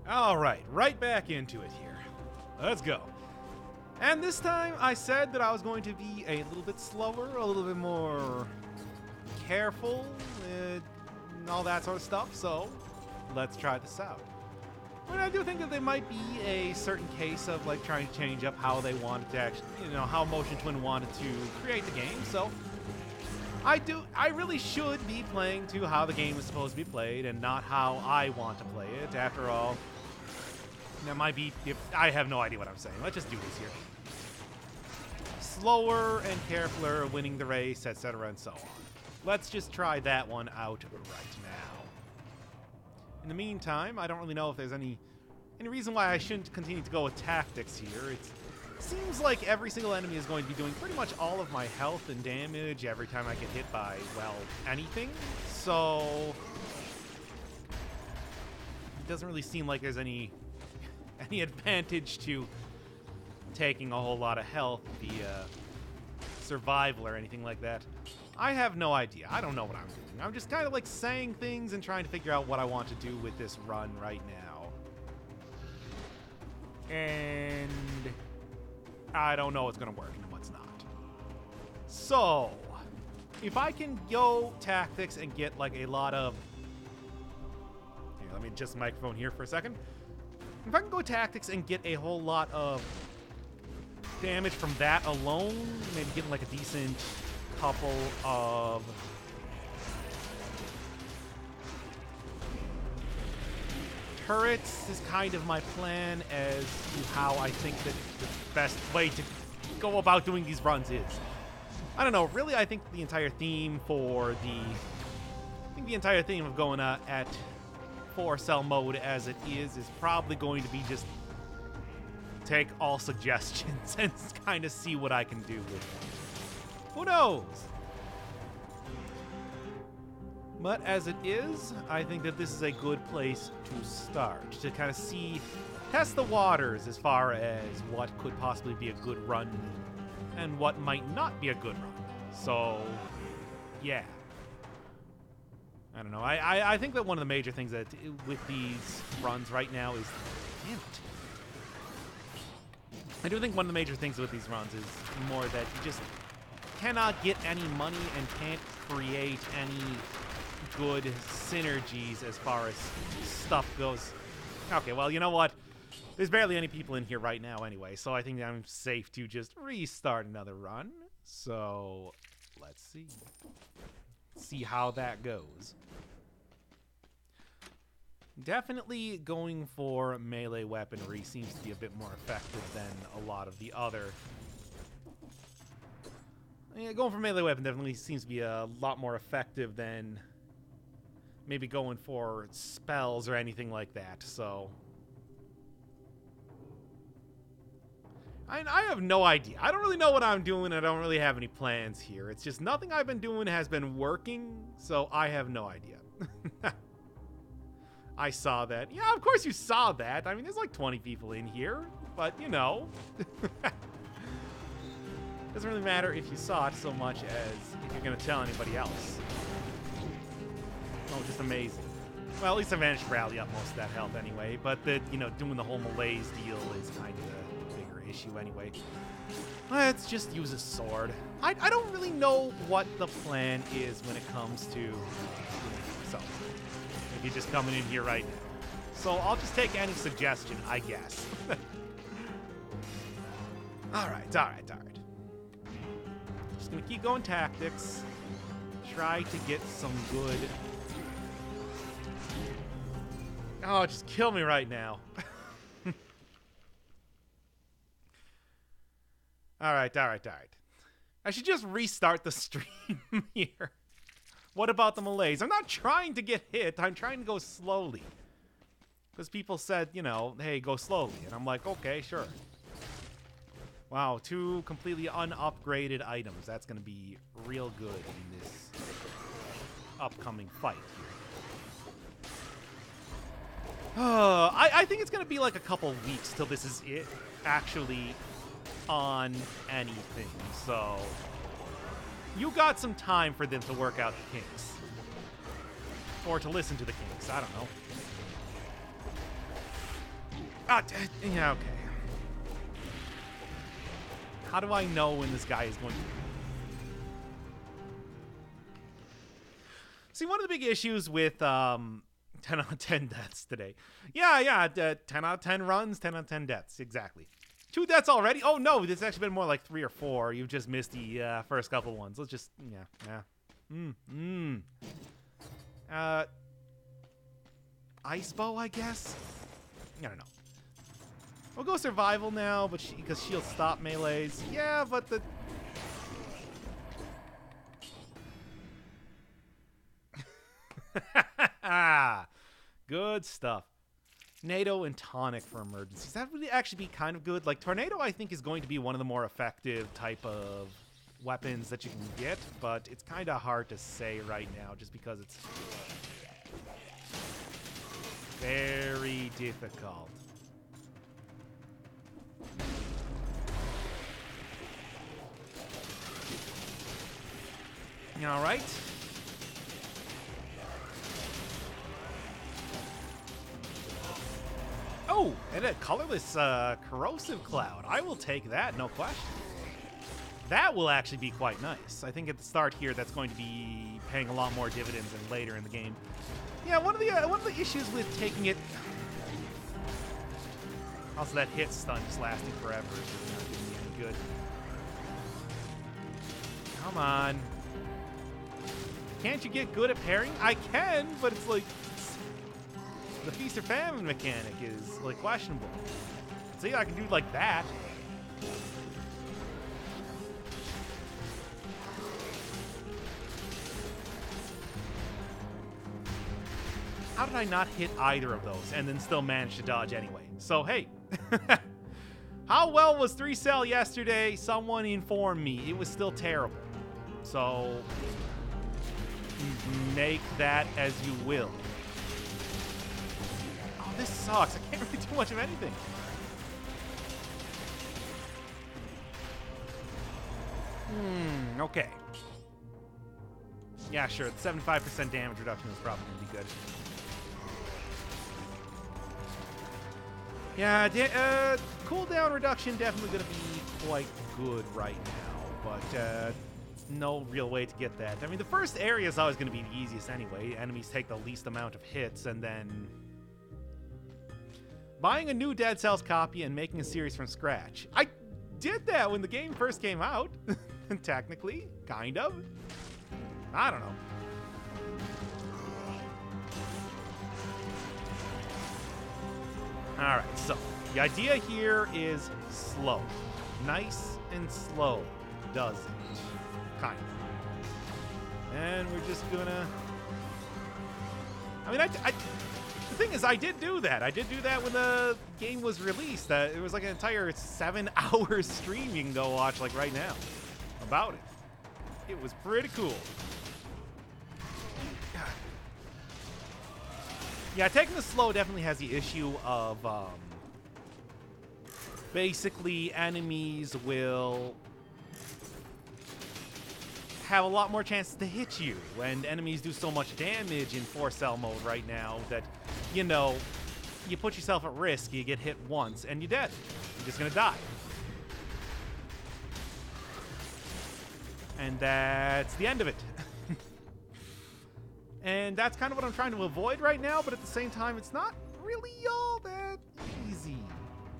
All right back into it here. Let's go. And this time I said that I was going to be a little bit slower, a little bit more careful, and all that sort of stuff, so let's try this out. But I do think that there might be a certain case of like trying to change up how they wanted to actually, how Motion Twin wanted to create the game, so I really should be playing to how the game is supposed to be played and not how I want to play it. After all, that might be, I have no idea what I'm saying. Let's just do this here. Slower and carefuler, winning the race, etc. and so on. Let's just try that one out right now. In the meantime, I don't really know if there's any reason why I shouldn't continue to go with tactics here. It seems like every single enemy is going to be doing pretty much all of my health and damage every time I get hit by, well, anything. So it doesn't really seem like there's any advantage to taking a whole lot of health via survival or anything like that. I have no idea. I don't know what I'm doing. I'm just kind of like saying things and trying to figure out what I want to do with this run right now. And I don't know what's going to work and what's not. So, if I can go tactics and get like a lot of... Here, let me adjust the microphone here for a second. If I can go tactics and get a whole lot of damage from that alone, maybe getting like a decent couple of turrets is kind of my plan as to how I think that the best way to go about doing these runs is. I don't know, really I think the entire theme for the entire theme of going at 4-cell mode as it is probably going to be just take all suggestions and kind of see what I can do with them. Who knows? But as it is, I think that this is a good place to start, to kind of test the waters as far as what could possibly be a good run and what might not be a good run. So, yeah. I don't know. I think that one of the major things that with these runs right now is... Damn it. I do think one of the major things with these runs is more that you just cannot get any money and can't create any good synergies as far as stuff goes. Okay, well, you know what? There's barely any people in here right now anyway, so I think I'm safe to just restart another run. So, let's see. See how that goes. Definitely going for melee weaponry seems to be a bit more effective than a lot of the other. Yeah, going for melee weapon definitely seems to be a lot more effective than maybe going for spells or anything like that, so... I have no idea. I don't really know what I'm doing. I don't really have any plans here. It's just nothing I've been doing has been working, so I have no idea. I saw that. Yeah, of course you saw that. I mean, there's like 20 people in here, but you know. Doesn't really matter if you saw it so much as if you're going to tell anybody else. Oh, just amazing. Well, at least I managed to rally up most of that health anyway, but doing the whole malaise deal is kind of a bigger issue anyway. Let's just use a sword. I don't really know what the plan is when it comes to... So, if you're just coming in here right now. So I'll just take any suggestion, I guess. Alright. Just gonna keep going tactics. Try to get some good... Oh, just kill me right now. Alright. I should just restart the stream here. What about the malaise? I'm not trying to get hit. I'm trying to go slowly. Because people said, hey, go slowly. And I'm like, okay, sure. Wow, 2 completely unupgraded items. That's going to be real good in this upcoming fight here. I think it's going to be like a couple weeks till this is it actually on anything. So you got some time for them to work out the kinks. Or to listen to the kinks. I don't know. Yeah, okay. How do I know when this guy is going to... See, one of the big issues with 10 out of 10 deaths today. Yeah, 10 out of 10 runs, 10 out of 10 deaths, exactly. 2 deaths already? Oh, no, it's actually been more like 3 or 4. You've just missed the first couple ones. Let's just, yeah. Ice bow, I guess? I don't know. We'll go survival now, but because she'll stop melees. Yeah, but the... Good stuff. Tornado and tonic for emergencies. That would actually be kind of good. Like, tornado, I think, is going to be one of the more effective type of weapons that you can get, but it's kind of hard to say right now just because it's very difficult. All right. Oh, and a colorless corrosive cloud. I will take that, no question. That will actually be quite nice. I think at the start here, that's going to be paying a lot more dividends than later in the game. Yeah, one of the issues with taking it. Also, that hit stun just lasting forever is not doing me any good. Come on. Can't you get good at parrying? I can, but it's like the feast or famine mechanic is like questionable. See, I can do like that. How did I not hit either of those and then still manage to dodge anyway? So, hey. How well was 3-Cell yesterday? Someone informed me. It was still terrible. So, make that as you will. Oh, this sucks. I can't really do much of anything. Okay. Yeah, sure. The 75% damage reduction is probably going to be good. Yeah, cooldown reduction definitely going to be quite good right now, but no real way to get that. I mean, the first area is always going to be the easiest anyway. Enemies take the least amount of hits, and then buying a new Dead Cells copy and making a series from scratch. I did that when the game first came out, technically, kind of. I don't know. All right, so the idea here is slow. Nice and slow does it. Kind of. And we're just gonna... I mean, the thing is, I did do that. I did do that when the game was released. It was like an entire 7-hour stream you can go watch, like, right now about it. It was pretty cool. Yeah, taking the slow definitely has the issue of basically enemies will have a lot more chances to hit you, and enemies do so much damage in 4-Cell mode right now that, you know, you put yourself at risk, you get hit once, and you're dead. You're just gonna die. And that's the end of it. And that's kind of what I'm trying to avoid right now, but at the same time, it's not really all that easy.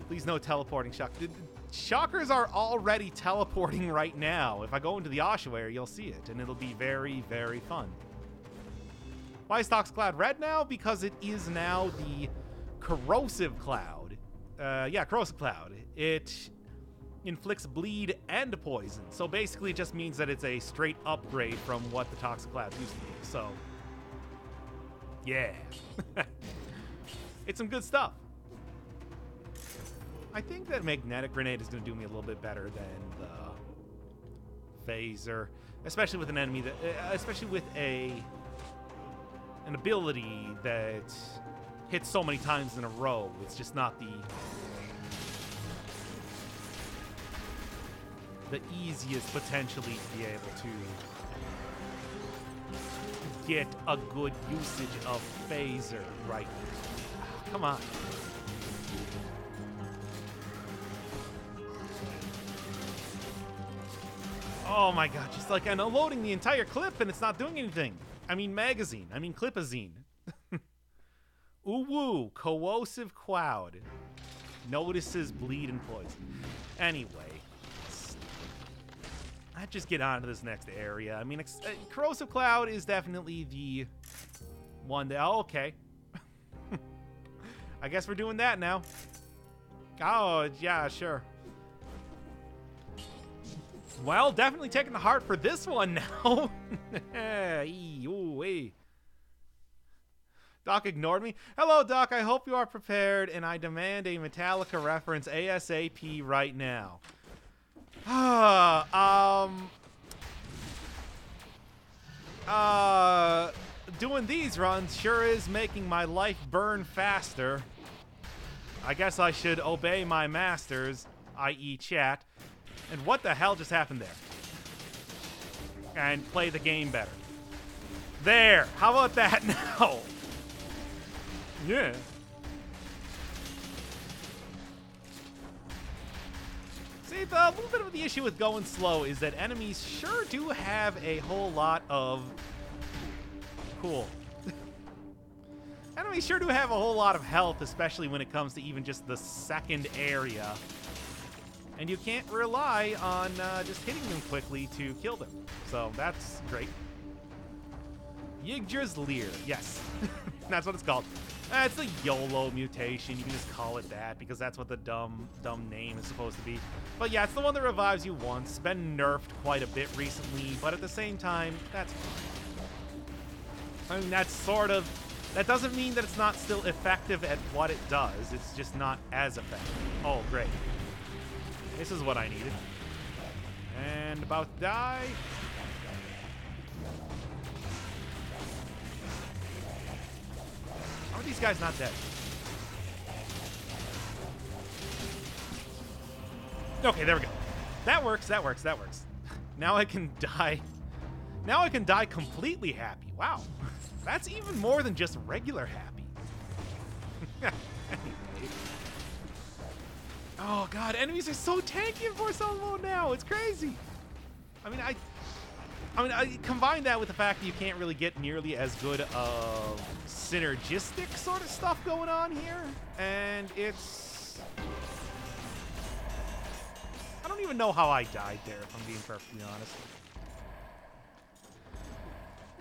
Please no teleporting shock. Shockers are already teleporting right now. If I go into the ossuary, you'll see it, and it'll be very, very fun. Why is Toxic Cloud red now? Because it is now the Corrosive Cloud. Yeah, Corrosive Cloud. It inflicts bleed and poison. So basically it just means that it's a straight upgrade from what the Toxic Cloud used to be. So... yeah. It's some good stuff. I think that Magnetic Grenade is going to do me a little bit better than the Phaser, especially with an enemy that, especially with an ability that hits so many times in a row. It's just not the easiest potentially to be able to get a good usage of Phaser right now. Come on. Oh my god, just like unloading the entire clip and it's not doing anything. I mean magazine. I mean clipazine. Ooh woo, coercive cloud. Notices bleed and poison. Anyway. I'd just get on to this next area. I mean, corrosive cloud is definitely the one that... Oh, okay. I guess we're doing that now. Oh, yeah, sure. Well, definitely taking the heart for this one now. Doc ignored me. Hello, Doc. I hope you are prepared, and I demand a Metallica reference ASAP right now. Doing these runs sure is making my life burn faster. I guess I should obey my masters, i.e. chat. And what the hell just happened there? And play the game better. There! How about that now? Yeah. See, the little bit of the issue with going slow is that enemies sure do have a whole lot of... Cool. Enemies sure do have a whole lot of health, especially when it comes to even just the second area. And you can't rely on just hitting them quickly to kill them. So that's great. Yggdra's Leer. Yes. That's what it's called. It's a YOLO mutation. You can just call it that because that's what the dumb name is supposed to be. But yeah, it's the one that revives you once. It's been nerfed quite a bit recently, but at the same time, that's fine. I mean, that's sort of... That doesn't mean that it's not still effective at what it does. It's just not as effective. Oh, great. This is what I needed. And about to die. How are these guys not dead? Okay, there we go. That works, that works, that works. Now I can die. Now I can die completely happy. Wow. That's even more than just regular happy. Oh god, enemies are so tanky in Force mode now. It's crazy. I mean, I combine that with the fact that you can't really get nearly as good of synergistic sort of stuff going on here, and it's... I don't even know how I died there, if I'm being perfectly honest.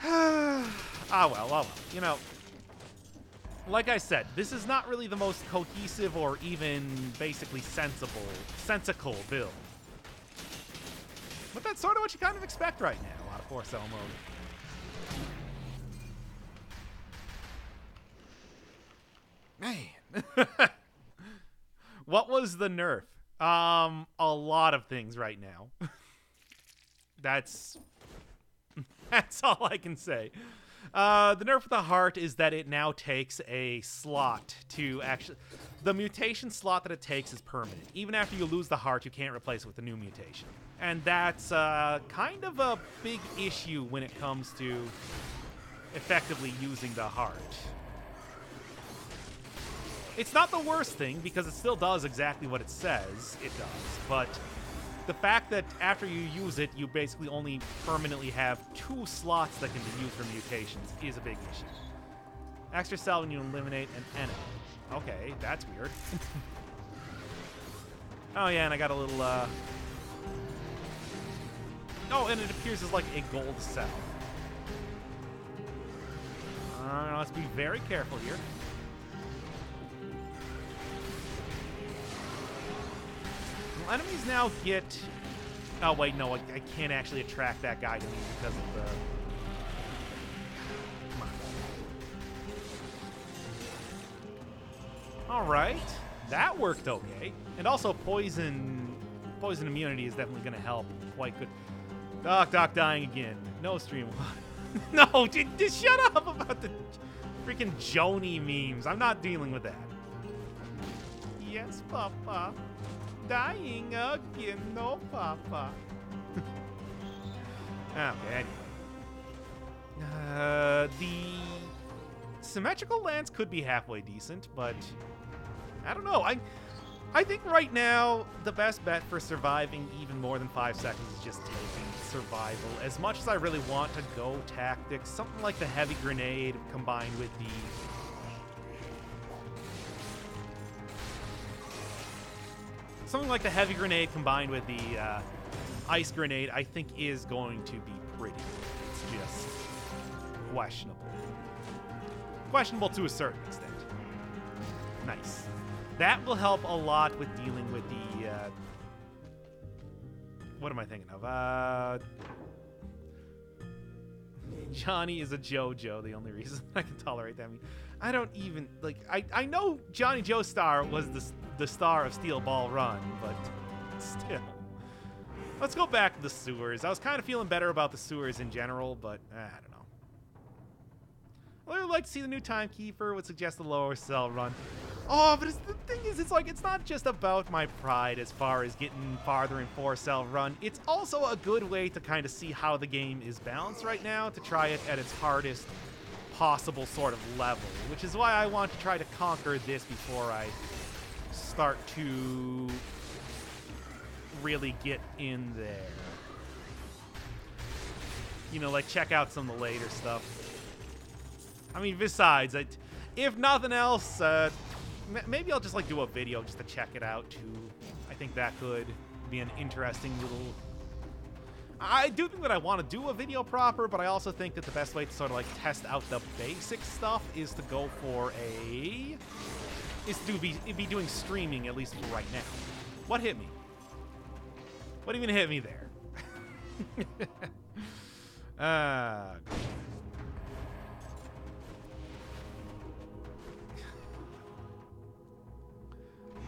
Ah, well. You know, like I said, this is not really the most cohesive or even basically sensical build. But that's sort of what you kind of expect right now out of Force Cell mode. Man. What was the nerf? A lot of things right now. That's all I can say. The nerf with the heart is that it now takes a slot to actually... The mutation slot that it takes is permanent. Even after you lose the heart, you can't replace it with a new mutation. And that's kind of a big issue when it comes to effectively using the heart. It's not the worst thing, because it still does exactly what it says it does, but the fact that after you use it, you basically only permanently have 2 slots that can be used for mutations is a big issue. Extra cell when you eliminate an enemy. Okay, that's weird. Oh yeah, and I got a little, Oh, and it appears as like a gold cell. Let's be very careful here. Well, enemies now get... Oh, wait, no, I can't actually attract that guy to me because of the... Come on. All right. That worked okay. And also poison immunity is definitely going to help quite good. Doc dying again. No stream. No, just shut up about the freaking Joni memes. I'm not dealing with that. Yes, Papa. Dying again, no, Papa. Okay, anyway. The symmetrical lance could be halfway decent, but I don't know. I think right now, the best bet for surviving even more than 5 seconds is just taking survival. As much as I really want to go tactics, something like the heavy grenade combined with the... Something like the heavy grenade combined with the ice grenade, I think is going to be pretty good. It's just questionable. Questionable to a certain extent. Nice. That will help a lot with dealing with the, what am I thinking of? Johnny is a JoJo, the only reason I can tolerate that. I mean, I don't even, like, I know Johnny Joestar was the star of Steel Ball Run, but still. Let's go back to the sewers. I was kind of feeling better about the sewers in general, but I don't know. I would like to see the new Timekeeper, would suggest the lower cell run. Oh, but the thing is, it's like, it's not just about my pride as far as getting farther in 4-cell run. It's also a good way to kind of see how the game is balanced right now, to try it at its hardest possible sort of level, which is why I want to try to conquer this before I start to really get in there. You know, like, check out some of the later stuff. I mean, besides, if nothing else, maybe I'll just, like, do a video just to check it out, too. I think that could be an interesting little... I do think that I want to do a video proper, but I also think that the best way to sort of, like, test out the basic stuff is to go for a... is to be doing streaming, at least for right now. What hit me? What even hit me there?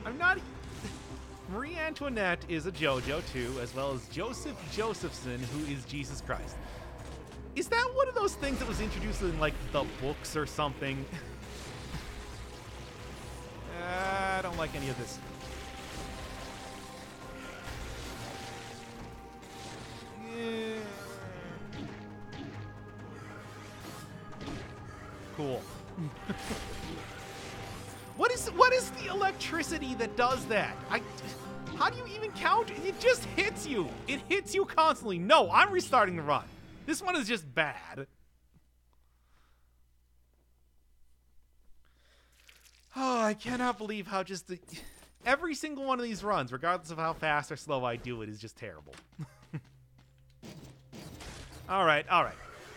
I'm not... Marie Antoinette is a JoJo, too, as well as Joseph Josephson, who is Jesus Christ. Is that one of those things that was introduced in, like, the books or something? I don't like any of this. Cool. What is the electricity that does that? How do you even count? It just hits you. It hits you constantly. No, I'm restarting the run. This one is just bad. Oh, I cannot believe how just every single one of these runs, regardless of how fast or slow I do it, is just terrible. All right.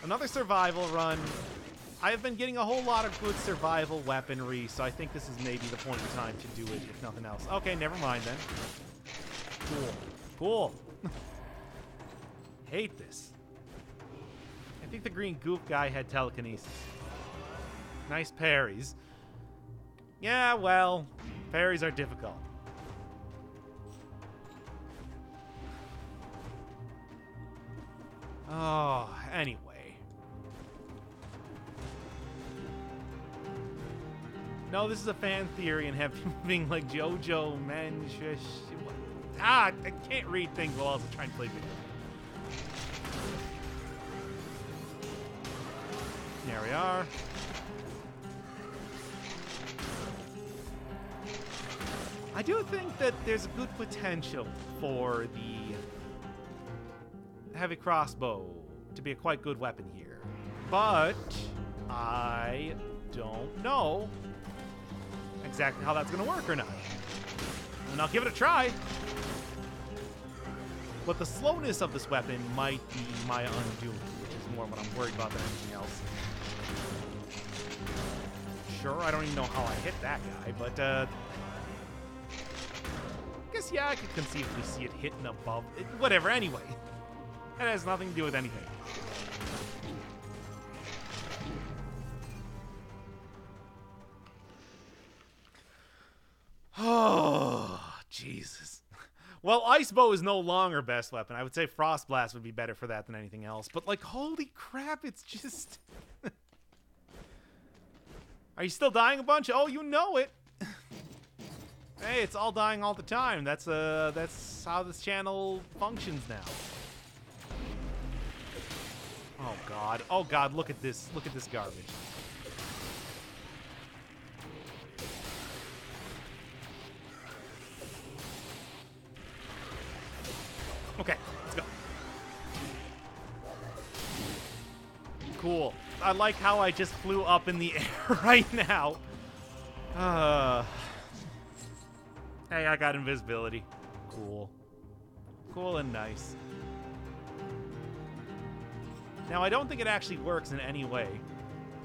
Another survival run. I have been getting a whole lot of good survival weaponry, so I think this is maybe the point in time to do it, if nothing else. Okay, never mind then. Cool. Hate this. I think the green goop guy had telekinesis. Nice parries. Yeah, well, parries are difficult. Oh, anyway. No, this is a fan theory and have people being like JoJo, men, shush. I can't read things while also trying to play video. There we are. I do think that there's good potential for the heavy crossbow to be a quite good weapon here. But I don't know exactly how that's going to work or not. And I'll give it a try. But the slowness of this weapon might be my undoing, which is more what I'm worried about than anything else. Sure, I don't even know how I hit that guy, but I guess, yeah, I could conceivably see it hitting above it. Whatever, anyway. That has nothing to do with anything. Oh, Jesus. Well, Ice Bow is no longer best weapon. I would say Frost Blast would be better for that than anything else. But, like, holy crap, it's just... Are you still dying a bunch? Oh, you know it. Hey, it's all dying all the time. That's how this channel functions now. Oh, God. Oh, God, look at this. Look at this garbage. Cool. I like how I just flew up in the air right now. Hey, I got invisibility. Cool. Cool and nice. Now, I don't think it actually works in any way.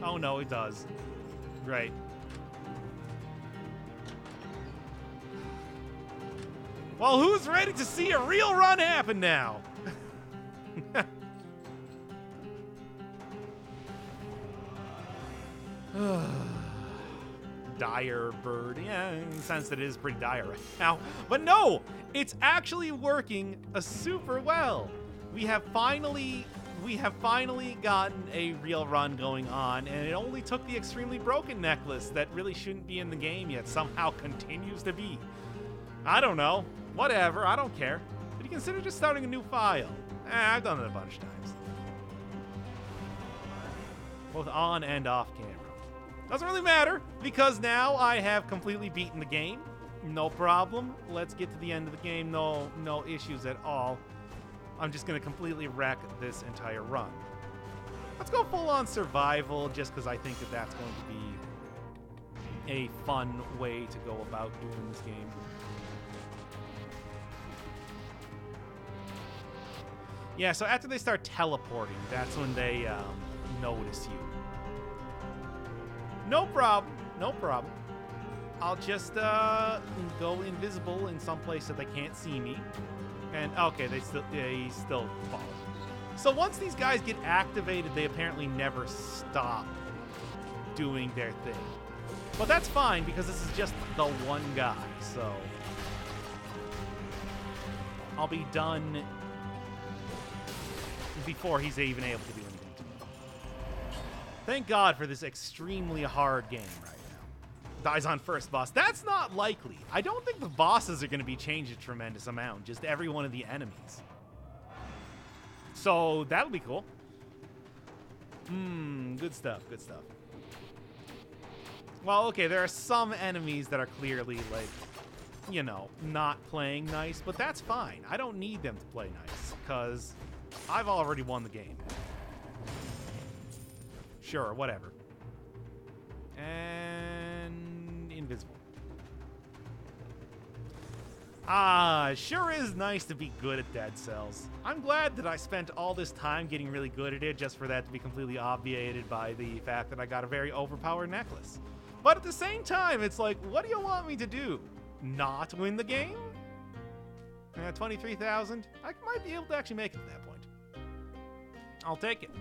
Oh, no, it does. Right. Well, who's ready to see a real run happen now? Dire bird. Yeah, in the sense that it is pretty dire right now. But no, it's actually working super well. We have finally gotten a real run going on, and it only took the extremely broken necklace that really shouldn't be in the game yet somehow continues to be. I don't know. Whatever, I don't care. Did you consider just starting a new file? I've done it a bunch of times. Both on and off camera. Doesn't really matter, because now I have completely beaten the game. No problem. Let's get to the end of the game. No issues at all. I'm just going to completely wreck this entire run. Let's go full-on survival, just because I think that that's going to be a fun way to go about doing this game. Yeah, so after they start teleporting, that's when they notice you. No problem. No problem. I'll just go invisible in some place that they can't see me. And okay, they still fall. So once these guys get activated, they apparently never stop doing their thing. But that's fine because this is just the one guy. So I'll be done before he's even able to do anything to me. Thank God for this extremely hard game right now. Dies on first boss. That's not likely. I don't think the bosses are going to be changed a tremendous amount. Just every one of the enemies. So that'll be cool. Good stuff. Good stuff. Well, okay, there are some enemies that are clearly, like, you know, not playing nice, but that's fine. I don't need them to play nice, because I've already won the game. Sure, whatever. And invisible. It sure is nice to be good at Dead Cells. I'm glad that I spent all this time getting really good at it just for that to be completely obviated by the fact that I got a very overpowered necklace. But at the same time, it's like, what do you want me to do? Not win the game? 23,000? I might be able to actually make it to that point. I'll take it.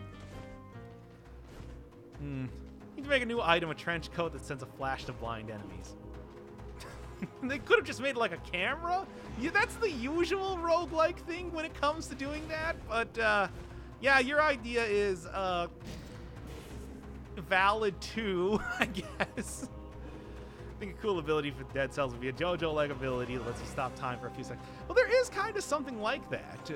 Need to make a new item, a trench coat that sends a flash to blind enemies. They could have just made like a camera? Yeah, that's the usual roguelike thing when it comes to doing that. But yeah, your idea is valid too, I guess. I think a cool ability for Dead Cells would be a JoJo-like ability that lets you stop time for a few seconds. Well, there is kind of something like that.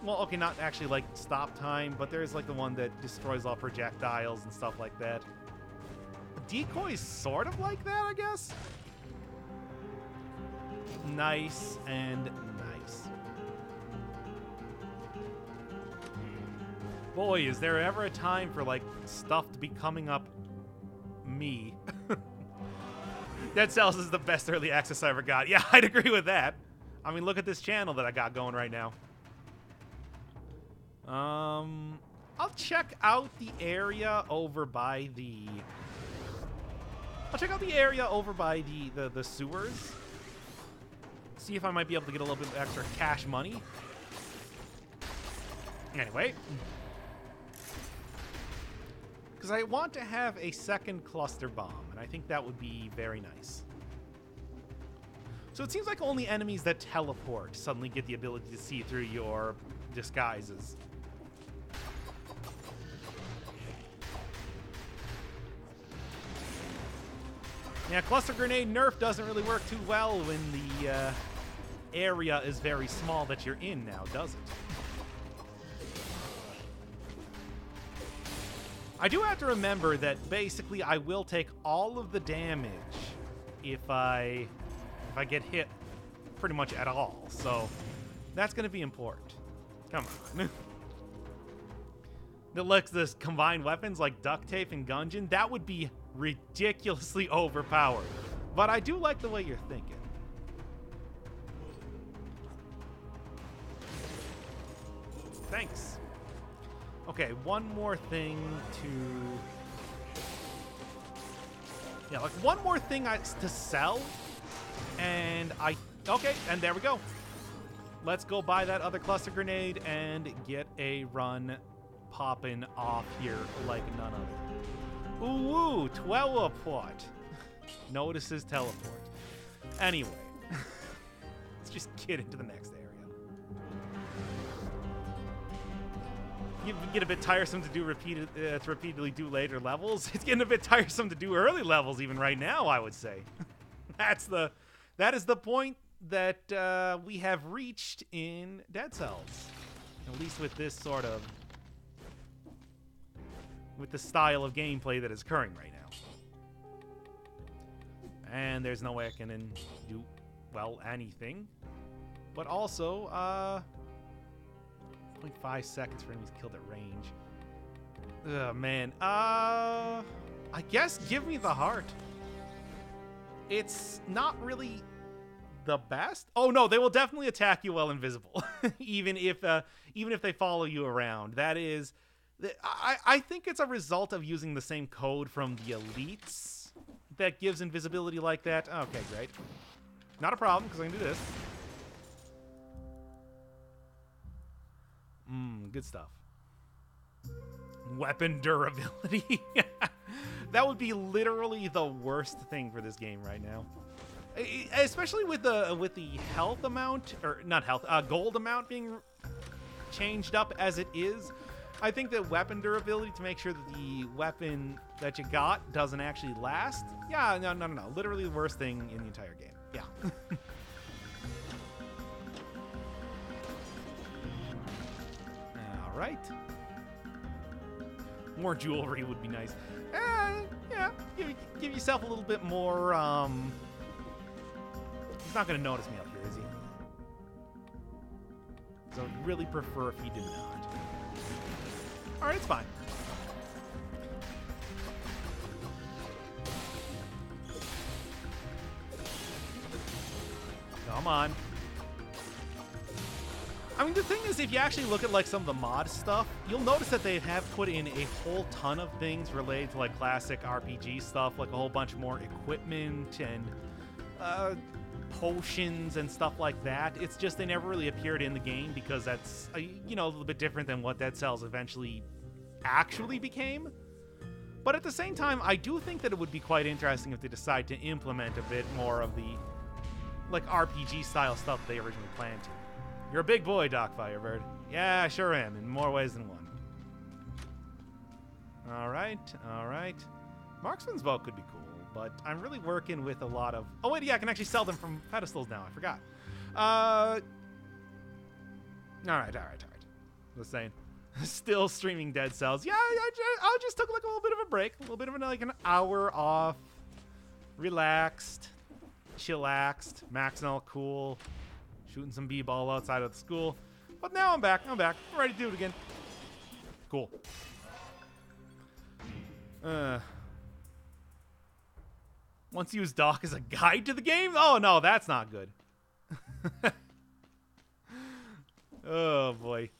Well, okay, not actually like stop time, but there's like the one that destroys all projectiles and stuff like that. Decoy is sort of like that, I guess. Nice and nice. Boy, is there ever a time for like stuff to be coming up me. Dead Cells is the best early access I ever got. Yeah, I'd agree with that. I mean, look at this channel that I got going right now. I'll check out the area over by the... I'll check out the area over by the sewers. See if I might be able to get a little bit of extra cash money. Anyway. Because I want to have a second cluster bomb, and I think that would be very nice. So it seems like only enemies that teleport suddenly get the ability to see through your disguises. Yeah, cluster grenade nerf doesn't really work too well when the area is very small that you're in now, does it? I do have to remember that basically I will take all of the damage if I get hit pretty much at all. So that's going to be important. Come on. that lets this combine weapons like duct tape and Gungeon, that would be ridiculously overpowered. But I do like the way you're thinking. Thanks. Okay, one more thing to... Yeah, like one more thing to sell. And okay, and there we go. Let's go buy that other cluster grenade and get a run popping off here like none other. Ooh, teleport. Notices teleport. Anyway, let's just get into the next area. You get a bit tiresome to do repeatedly do later levels. It's getting a bit tiresome to do early levels even right now, I would say. That is the point that we have reached in Dead Cells. At least with this sort of... with the style of gameplay that is occurring right now. And there's no way I can do, well, anything. But also, 0.5 seconds for enemies killed at range. Ugh, man. I guess give me the heart. It's not really the best. Oh no, they will definitely attack you while invisible, even if they follow you around. That is, I think it's a result of using the same code from the elites that gives invisibility like that. Okay, great. Not a problem because I can do this. Good stuff. Weapon durability. That would be literally the worst thing for this game right now. Especially with the health amount, or not health, gold amount being changed up as it is. I think that weapon durability, to make sure that the weapon that you got doesn't actually last. Yeah, no. Literally the worst thing in the entire game. Yeah. All right. More jewelry would be nice. Yeah, give yourself a little bit more, He's not going to notice me up here, is he? So I'd really prefer if he did not. Alright, it's fine. Come on. I mean, the thing is, if you actually look at, like, some of the mod stuff, you'll notice that they have put in a whole ton of things related to, like, classic RPG stuff, like a whole bunch more equipment and, potions and stuff like that. It's just they never really appeared in the game because that's, you know, a little bit different than what Dead Cells eventually actually became. But at the same time, I do think that it would be quite interesting if they decide to implement a bit more of the, like, RPG-style stuff they originally planned to. You're a big boy, Doc Firebird. Yeah, I sure am, in more ways than one. All right. Marksman's bow could be cool, but I'm really working with a lot of... Oh, wait, yeah, I can actually sell them from pedestals now. I forgot. All right. Just saying. Still streaming Dead Cells. Yeah, I just took, like, a little bit of a break. A little bit of, like, an hour off. Relaxed. Chillaxed. Maxing all cool. Shooting some b-ball outside of the school. But now I'm back. I'm ready to do it again. Cool. Once use Doc as a guide to the game? Oh, no, that's not good. Oh, boy.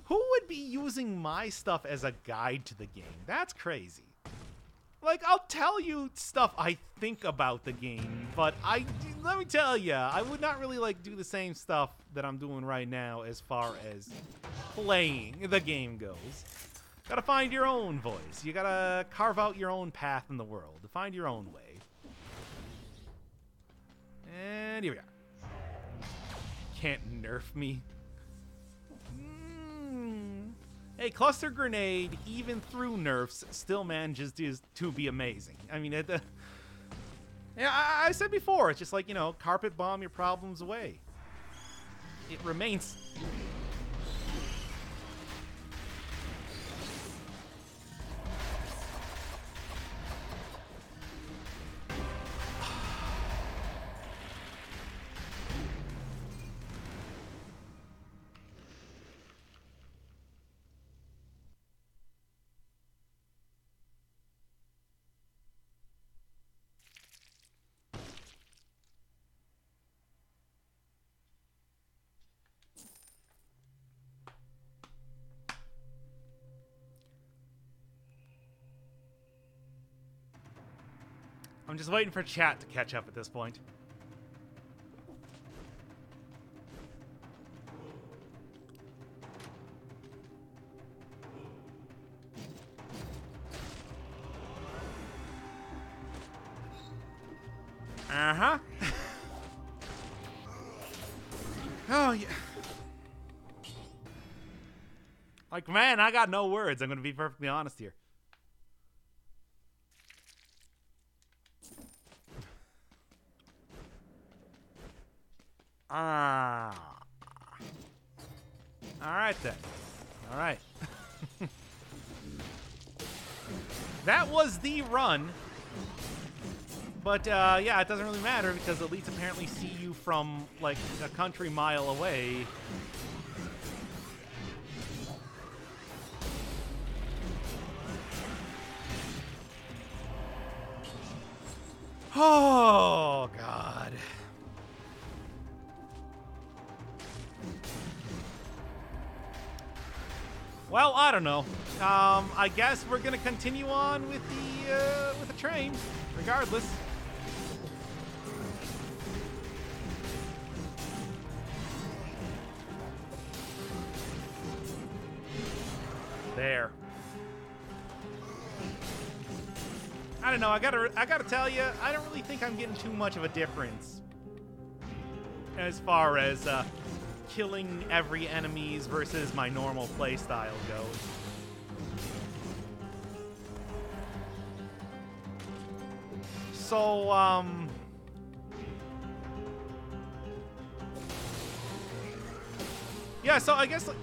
Who would be using my stuff as a guide to the game? That's crazy. Like, I'll tell you stuff I think about the game, but let me tell you, I would not really, like, do the same stuff that I'm doing right now as far as playing the game goes. Gotta find your own voice. You gotta carve out your own path in the world. To find your own way. And here we are. Can't nerf me. Hey, Cluster Grenade, even through nerfs, still manages to be amazing. I mean, yeah, I said before, it's just like, you know, carpet bomb your problems away. It remains... I'm just waiting for chat to catch up at this point. Uh-huh. Oh, yeah. Like, man, I got no words. I'm going to be perfectly honest here. Ah. All right, then. All right. That was the run. But, yeah, it doesn't really matter because elites apparently see you from, like, a country mile away. Oh, God. Well, I don't know. I guess we're gonna continue on with the train, regardless. There. I don't know. I gotta tell you, I don't really think I'm getting too much of a difference as far as killing every enemies versus my normal playstyle goes. So, yeah, so I guess, like,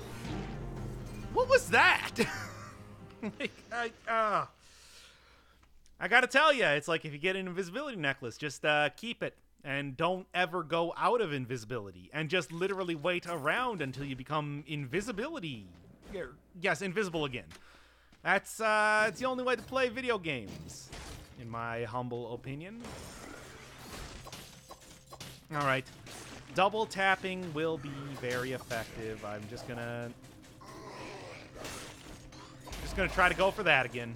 what was that? Like, I gotta tell you, it's like if you get an invisibility necklace, just keep it. And don't ever go out of invisibility. And just literally wait around until you become invisibility. Yes, invisible again. It's the only way to play video games, in my humble opinion. Alright. Double tapping will be very effective. I'm just gonna try to go for that again.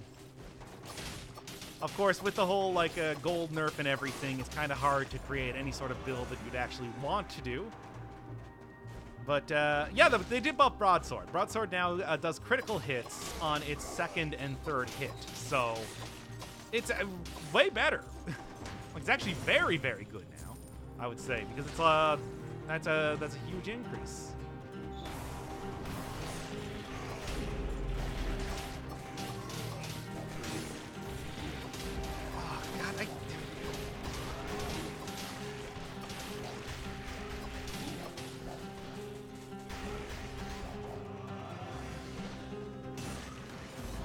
Of course, with the whole, like, gold nerf and everything, it's kind of hard to create any sort of build that you'd actually want to do. But, yeah, they did buff Broadsword. Broadsword now does critical hits on its second and third hit. So, it's way better. Like, it's actually very, very good now, I would say, because it's, that's a huge increase.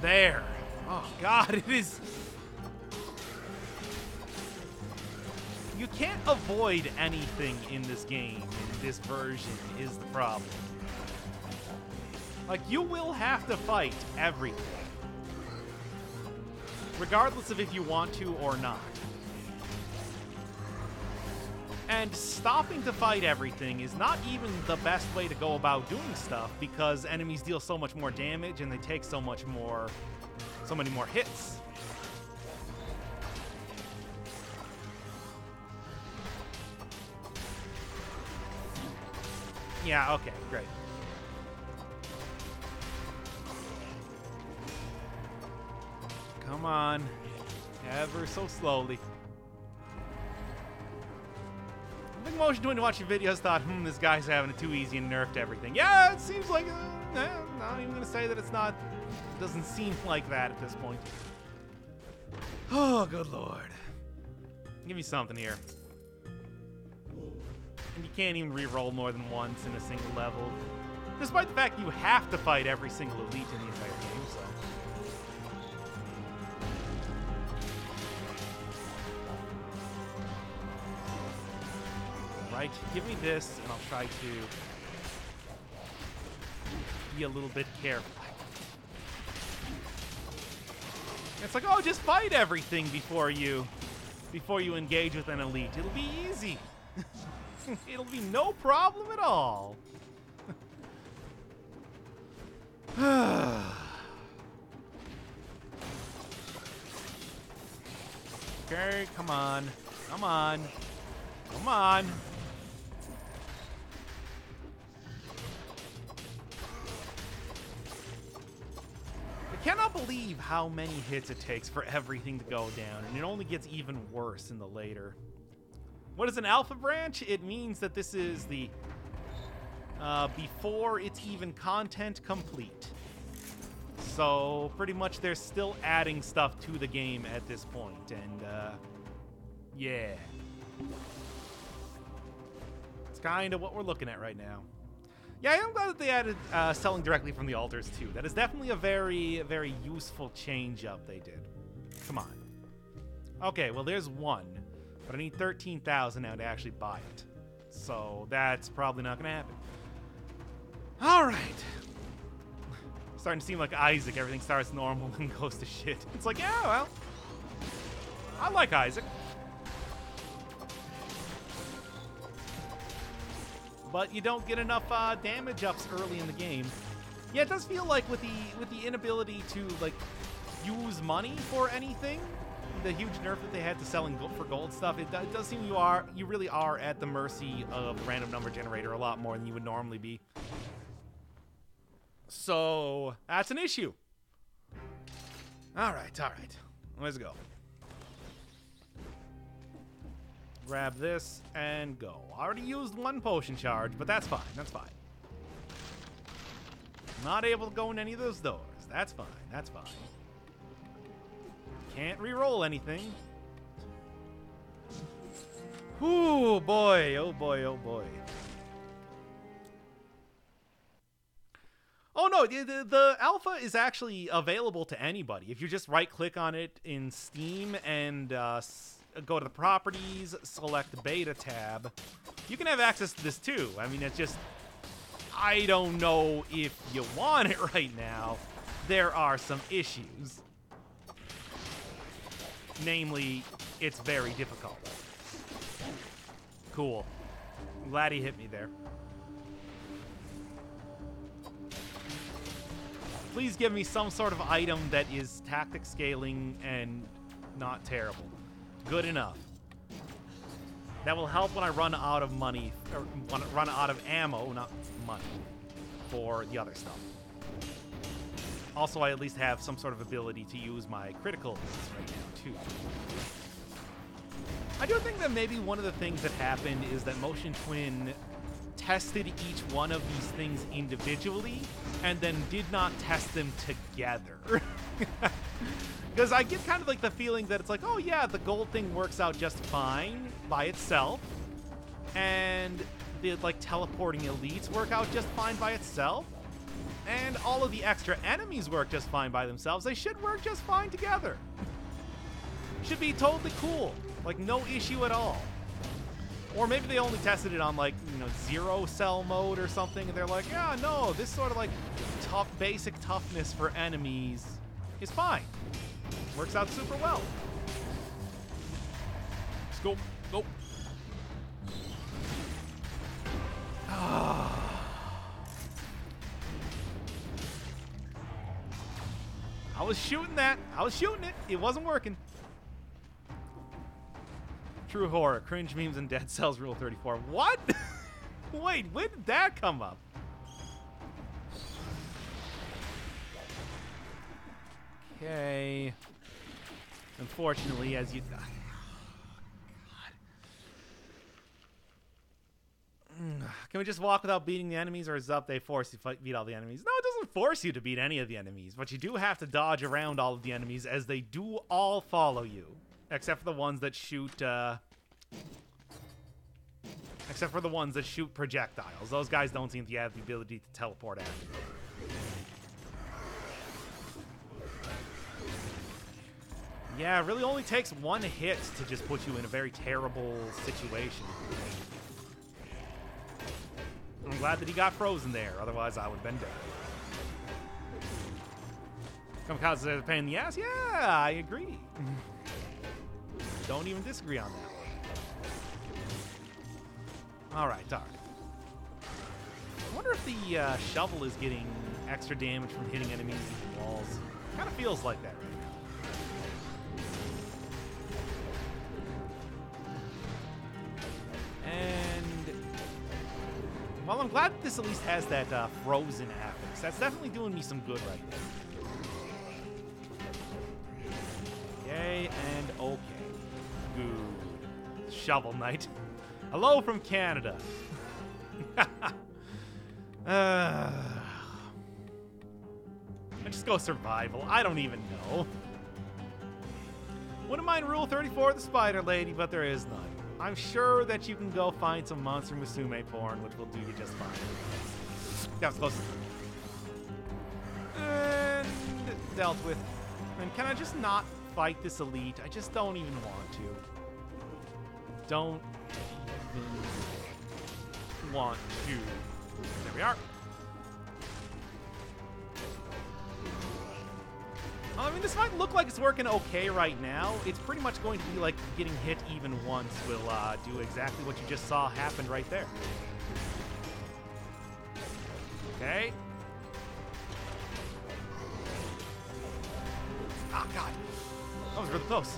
There. Oh, God, it is... You can't avoid anything in this game, in this version, is the problem. Like, you will have to fight everything. Regardless of if you want to or not. And stopping to fight everything is not even the best way to go about doing stuff because enemies deal so much more damage and they take so many more hits. Yeah, okay, great. Come on. Ever so slowly. I think most doing to watch your videos thought, this guy's having it too easy and nerfed everything. Yeah, it seems like, I'm not even gonna say that it's not, it doesn't seem like that at this point. Oh, good lord. Give me something here. And you can't even re-roll more than once in a single level. Despite the fact you have to fight every single elite in the entire game, so. Right, give me this, and I'll try to be a little bit careful. It's like, oh, just fight everything before you engage with an elite. It'll be easy. It'll be no problem at all. Okay, come on. Come on. Come on. I cannot believe how many hits it takes for everything to go down, and it only gets even worse in the later. What is an alpha branch? It means that this is the before it's even content complete. So pretty much they're still adding stuff to the game at this point, and yeah. It's kind of what we're looking at right now. Yeah, I'm glad that they added selling directly from the altars too. That is definitely a very, very useful change up they did. Come on. Okay, well there's one, but I need 13,000 now to actually buy it. So that's probably not going to happen. All right. Starting to seem like Isaac. Everything starts normal and goes to shit. It's like, yeah, well, I like Isaac. But you don't get enough damage ups early in the game. Yeah, it does feel like with the inability to like use money for anything, the huge nerf that they had to selling for gold stuff, it does seem you really are at the mercy of the random number generator a lot more than you would normally be. So that's an issue. All right, let's go. Grab this and go. I already used one potion charge, but that's fine. That's fine. Not able to go in any of those doors. That's fine. That's fine. Can't re-roll anything. Ooh, boy. Oh, boy. Oh, boy. Oh, no. The alpha is actually available to anybody. If you just right-click on it in Steam and go to the properties, select the beta tab, you can have access to this too. I mean, it's just, I don't know if you want it right now. There are some issues. Namely, it's very difficult. Cool. I'm glad he hit me there. Please give me some sort of item that is tactic scaling and not terrible. Good enough. That will help when I run out of money, or when I run out of ammo, not money, for the other stuff. Also, I at least have some sort of ability to use my critical hits right now, too. I do think that maybe one of the things that happened is that Motion Twin tested each one of these things individually and then did not test them together. Because I get kind of like the feeling that it's like, oh yeah, the gold thing works out just fine by itself, and the like teleporting elites work out just fine by itself, and all of the extra enemies work just fine by themselves. They should work just fine together. Should be totally cool, like no issue at all. Or maybe they only tested it on like, you know, 0 cell mode or something, and they're like, yeah, no, this sort of like tough, basic toughness for enemies is fine. Works out super well. Let's go. Go. I was shooting that. I was shooting it. It wasn't working. True horror. Cringe memes and Dead Cells Rule 34. What? Wait, when did that come up? Okay. Unfortunately, as you... Oh, God. Can we just walk without beating the enemies, or is up they force you to beat all the enemies? No, it doesn't force you to beat any of the enemies, but you do have to dodge around all of the enemies, as they do all follow you. Except for the ones that shoot, except for the ones that shoot projectiles. Those guys don't seem to have the ability to teleport after you. Yeah, it really only takes one hit to just put you in a very terrible situation. I'm glad that he got frozen there, otherwise I would have been dead. Kamikaze is a pain in the ass? Yeah, I agree. Don't even disagree on that one. Alright, I wonder if the shovel is getting extra damage from hitting enemies with walls. Kind of feels like that right now. Well, I'm glad that this at least has that frozen affix. That's definitely doing me some good right there. Okay, and okay. Good. Shovel Knight. Hello from Canada. I just go survival. I don't even know. Wouldn't mind Rule 34 of the Spider Lady, but there is none. I'm sure that you can go find some Monster Musume porn, which will do you just fine. That was close. And dealt with. And can I just not fight this elite? I just don't even want to. Don't even want to. There we are. I mean, this might look like it's working okay right now. It's pretty much going to be like getting hit even once will do exactly what you just saw happen right there. Okay. Ah, God. That was really close.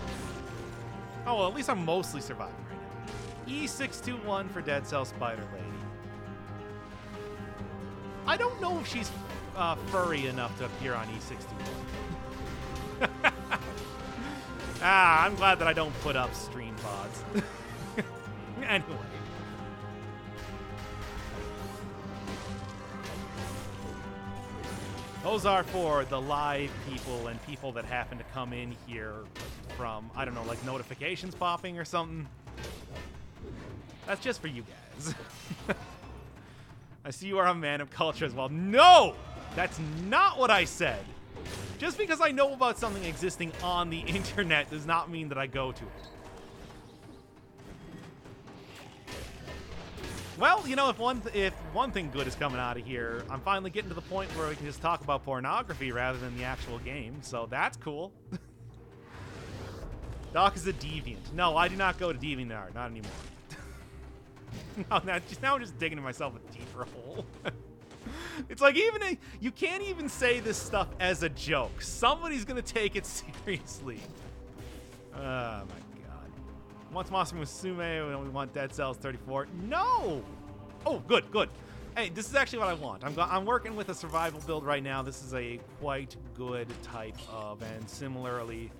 Oh, well, at least I'm mostly surviving right now. E621 for Dead Cell Spider Lady. I don't know if she's furry enough to appear on E621. I'm glad that I don't put up stream pods. Anyway. Those are for the live people and people that happen to come in here from, I don't know, like notifications popping or something. That's just for you guys. I see you are a man of culture as well. No! That's not what I said. Just because I know about something existing on the internet does not mean that I go to it. Well, you know, if one thing good is coming out of here, I'm finally getting to the point where we can just talk about pornography rather than the actual game, so that's cool. Doc is a deviant. No, I do not go to DeviantArt, not anymore. Now I'm just digging myself a deeper hole. It's like you can't even say this stuff as a joke. Somebody's gonna take it seriously. Oh my god. Once Monster Musume, we want Dead Cells 34. No! Oh, good, good. Hey, this is actually what I want. I'm working with a survival build right now. This is a quite good type of, and similarly.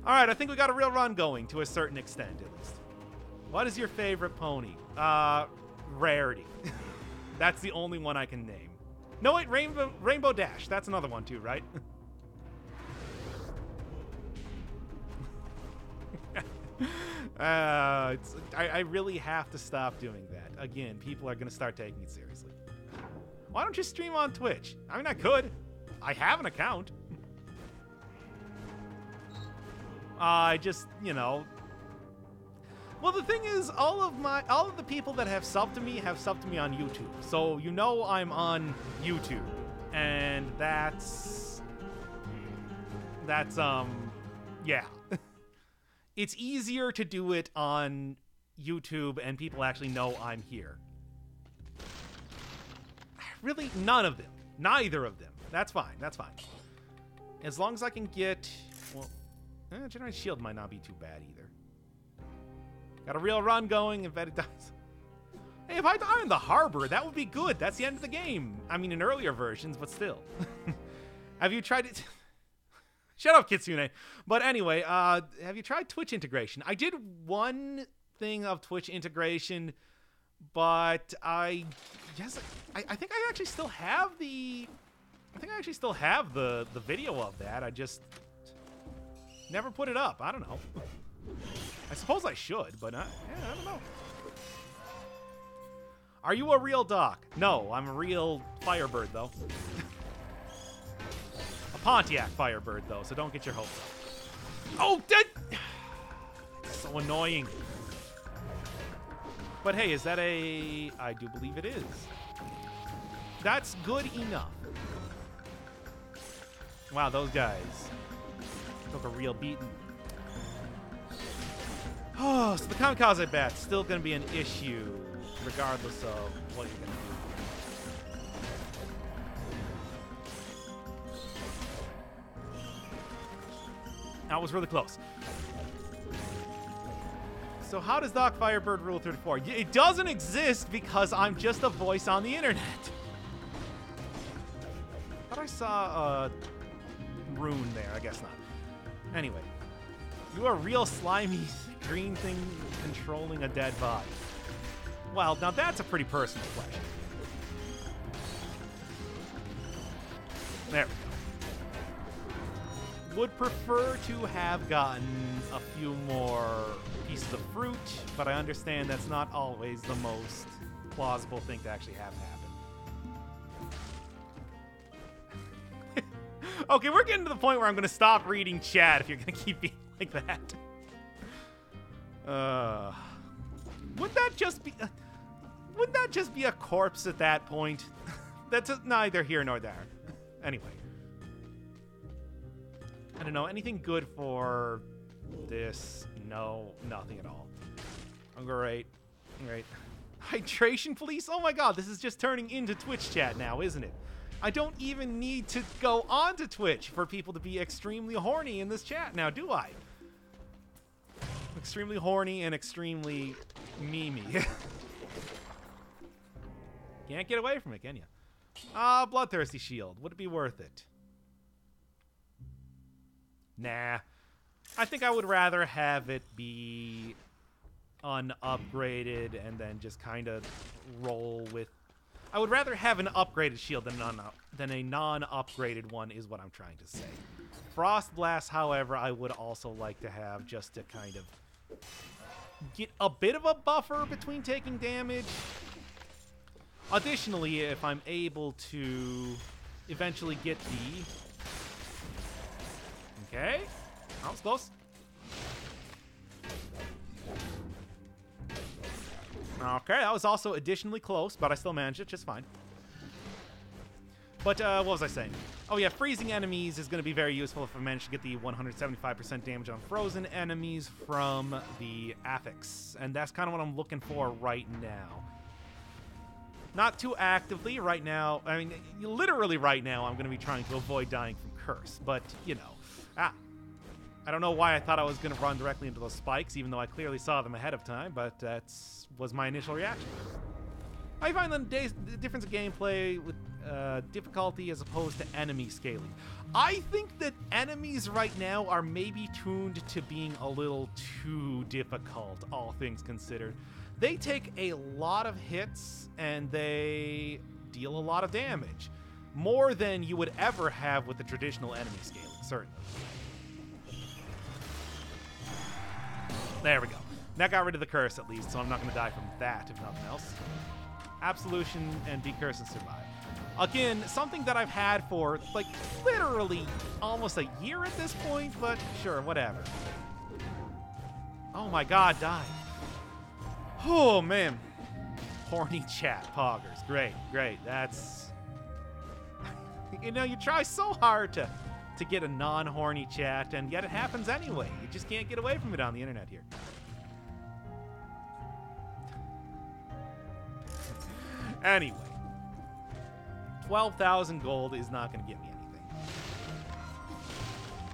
All right, I think we got a real run going to a certain extent, at least. What is your favorite pony? Rarity. That's the only one I can name. No, wait, Rainbow Dash. That's another one too, right? I really have to stop doing that. Again, people are going to start taking it seriously. Why don't you stream on Twitch? I mean, I could. I have an account. I just, you know... Well, the thing is, all of the people that have subbed to me have subbed to me on YouTube. So, you know I'm on YouTube. And that's, yeah. It's easier to do it on YouTube and people actually know I'm here. Really, none of them. Neither of them. That's fine, that's fine. As long as I can get, well, Generate Shield might not be too bad either. Got a real run going, if it dies. Hey, if I die in the harbor, that would be good. That's the end of the game. I mean, in earlier versions, but still. Have you tried it? Shut up, Kitsune. But anyway, have you tried Twitch integration? I did one thing of Twitch integration, but I think I actually still have the video of that. I just never put it up. I don't know. I suppose I should, but yeah, I don't know. Are you a real Doc? No, I'm a real Firebird, though. A Pontiac Firebird, though, so don't get your hopes up. Oh, dead! So annoying. But hey, is that a... I do believe it is. That's good enough. Wow, those guys took a real beating. Oh, so the Kamikaze Bat's still going to be an issue, regardless of what you're going to do. That was really close. So how does Doc Firebird Rule 34? It doesn't exist because I'm just a voice on the internet. Thought I saw a rune there. I guess not. Anyway. You are a real slimy green thing controlling a dead body. Well, now that's a pretty personal question. There we go. Would prefer to have gotten a few more pieces of fruit, but I understand that's not always the most plausible thing to actually have happen. Okay, we're getting to the point where I'm going to stop reading chat if you're going to keep being like that. Wouldn't that just be a corpse at that point? That's neither here nor there. Anyway. I don't know, anything good for this? No, nothing at all. Great. Great. Hydration police? Oh my god, this is just turning into Twitch chat now, isn't it? I don't even need to go onto Twitch for people to be extremely horny in this chat now, do I? Extremely horny and extremely memey. Can't get away from it, can you? Bloodthirsty shield. Would it be worth it? Nah. I think I would rather have it be unupgraded and then just kind of roll with... I would rather have an upgraded shield than a non-upgraded one is what I'm trying to say. Frost Blast, however, I would also like to have just to kind of get a bit of a buffer between taking damage. Additionally, if I'm able to eventually get the... Okay. That was close. Okay, that was also additionally close, but I still managed it just fine. But, what was I saying? Oh yeah, freezing enemies is going to be very useful if I manage to get the 175% damage on frozen enemies from the affix. And that's kind of what I'm looking for right now. Not too actively right now. I mean, literally right now, I'm going to be trying to avoid dying from curse. But, you know. I don't know why I thought I was going to run directly into those spikes, even though I clearly saw them ahead of time, but that was my initial reaction. I find the difference of gameplay with difficulty as opposed to enemy scaling. I think that enemies right now are maybe tuned to being a little too difficult, all things considered. They take a lot of hits, and they deal a lot of damage. More than you would ever have with the traditional enemy scaling, certainly. There we go. That got rid of the curse, at least, so I'm not going to die from that, if nothing else. Absolution and Decurse and Survive. Again, something that I've had for, like, literally almost a year at this point, but sure, whatever. Oh my god, die. Oh, man. Horny chat, poggers. Great, great. That's... You know, you try so hard to get a non-horny chat, and yet it happens anyway. You just can't get away from it on the internet here. Anyway. 12,000 gold is not going to get me anything.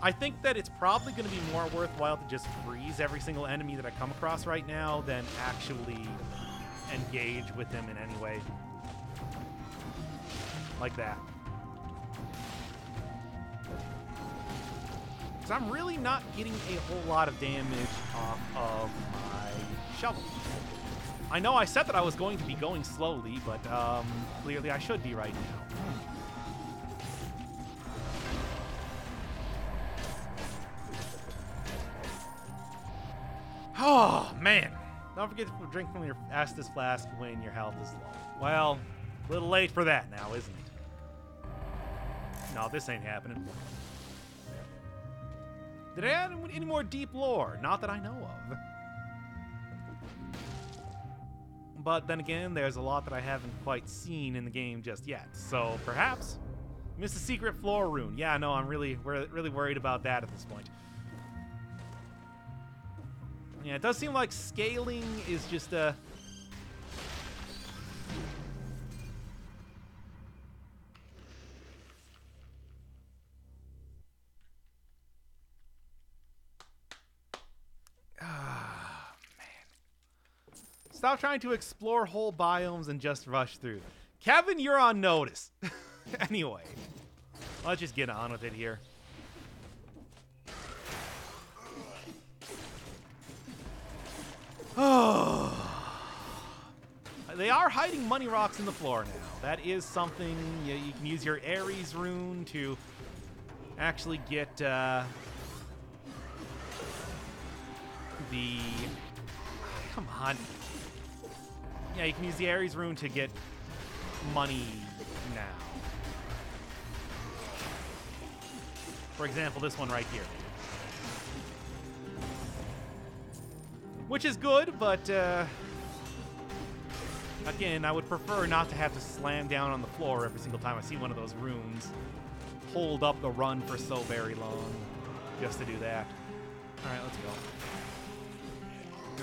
I think that it's probably going to be more worthwhile to just freeze every single enemy that I come across right now than actually engage with them in any way. Like that. Because I'm really not getting a whole lot of damage off of my shovel. I know I said that I was going to be going slowly, but clearly I should be right now. Oh, man. Don't forget to drink from your Estus flask when your health is low. Well, a little late for that now, isn't it? No, this ain't happening. Did I add any more deep lore? Not that I know of. But then again, there's a lot that I haven't quite seen in the game just yet. So perhaps miss a secret floor rune. Yeah, no, I'm really worried about that at this point. Yeah, it does seem like scaling is just a... Ah, man. Stop trying to explore whole biomes and just rush through. Kevin, you're on notice. Anyway, let's just get on with it here. Oh. They are hiding money rocks in the floor now. That is something you can use your Ares rune to actually get the... Come on. Yeah, you can use the Ares rune to get money now. For example, this one right here. Which is good, but again, I would prefer not to have to slam down on the floor every single time I see one of those runes. Hold up the run for so very long just to do that. All right, let's go.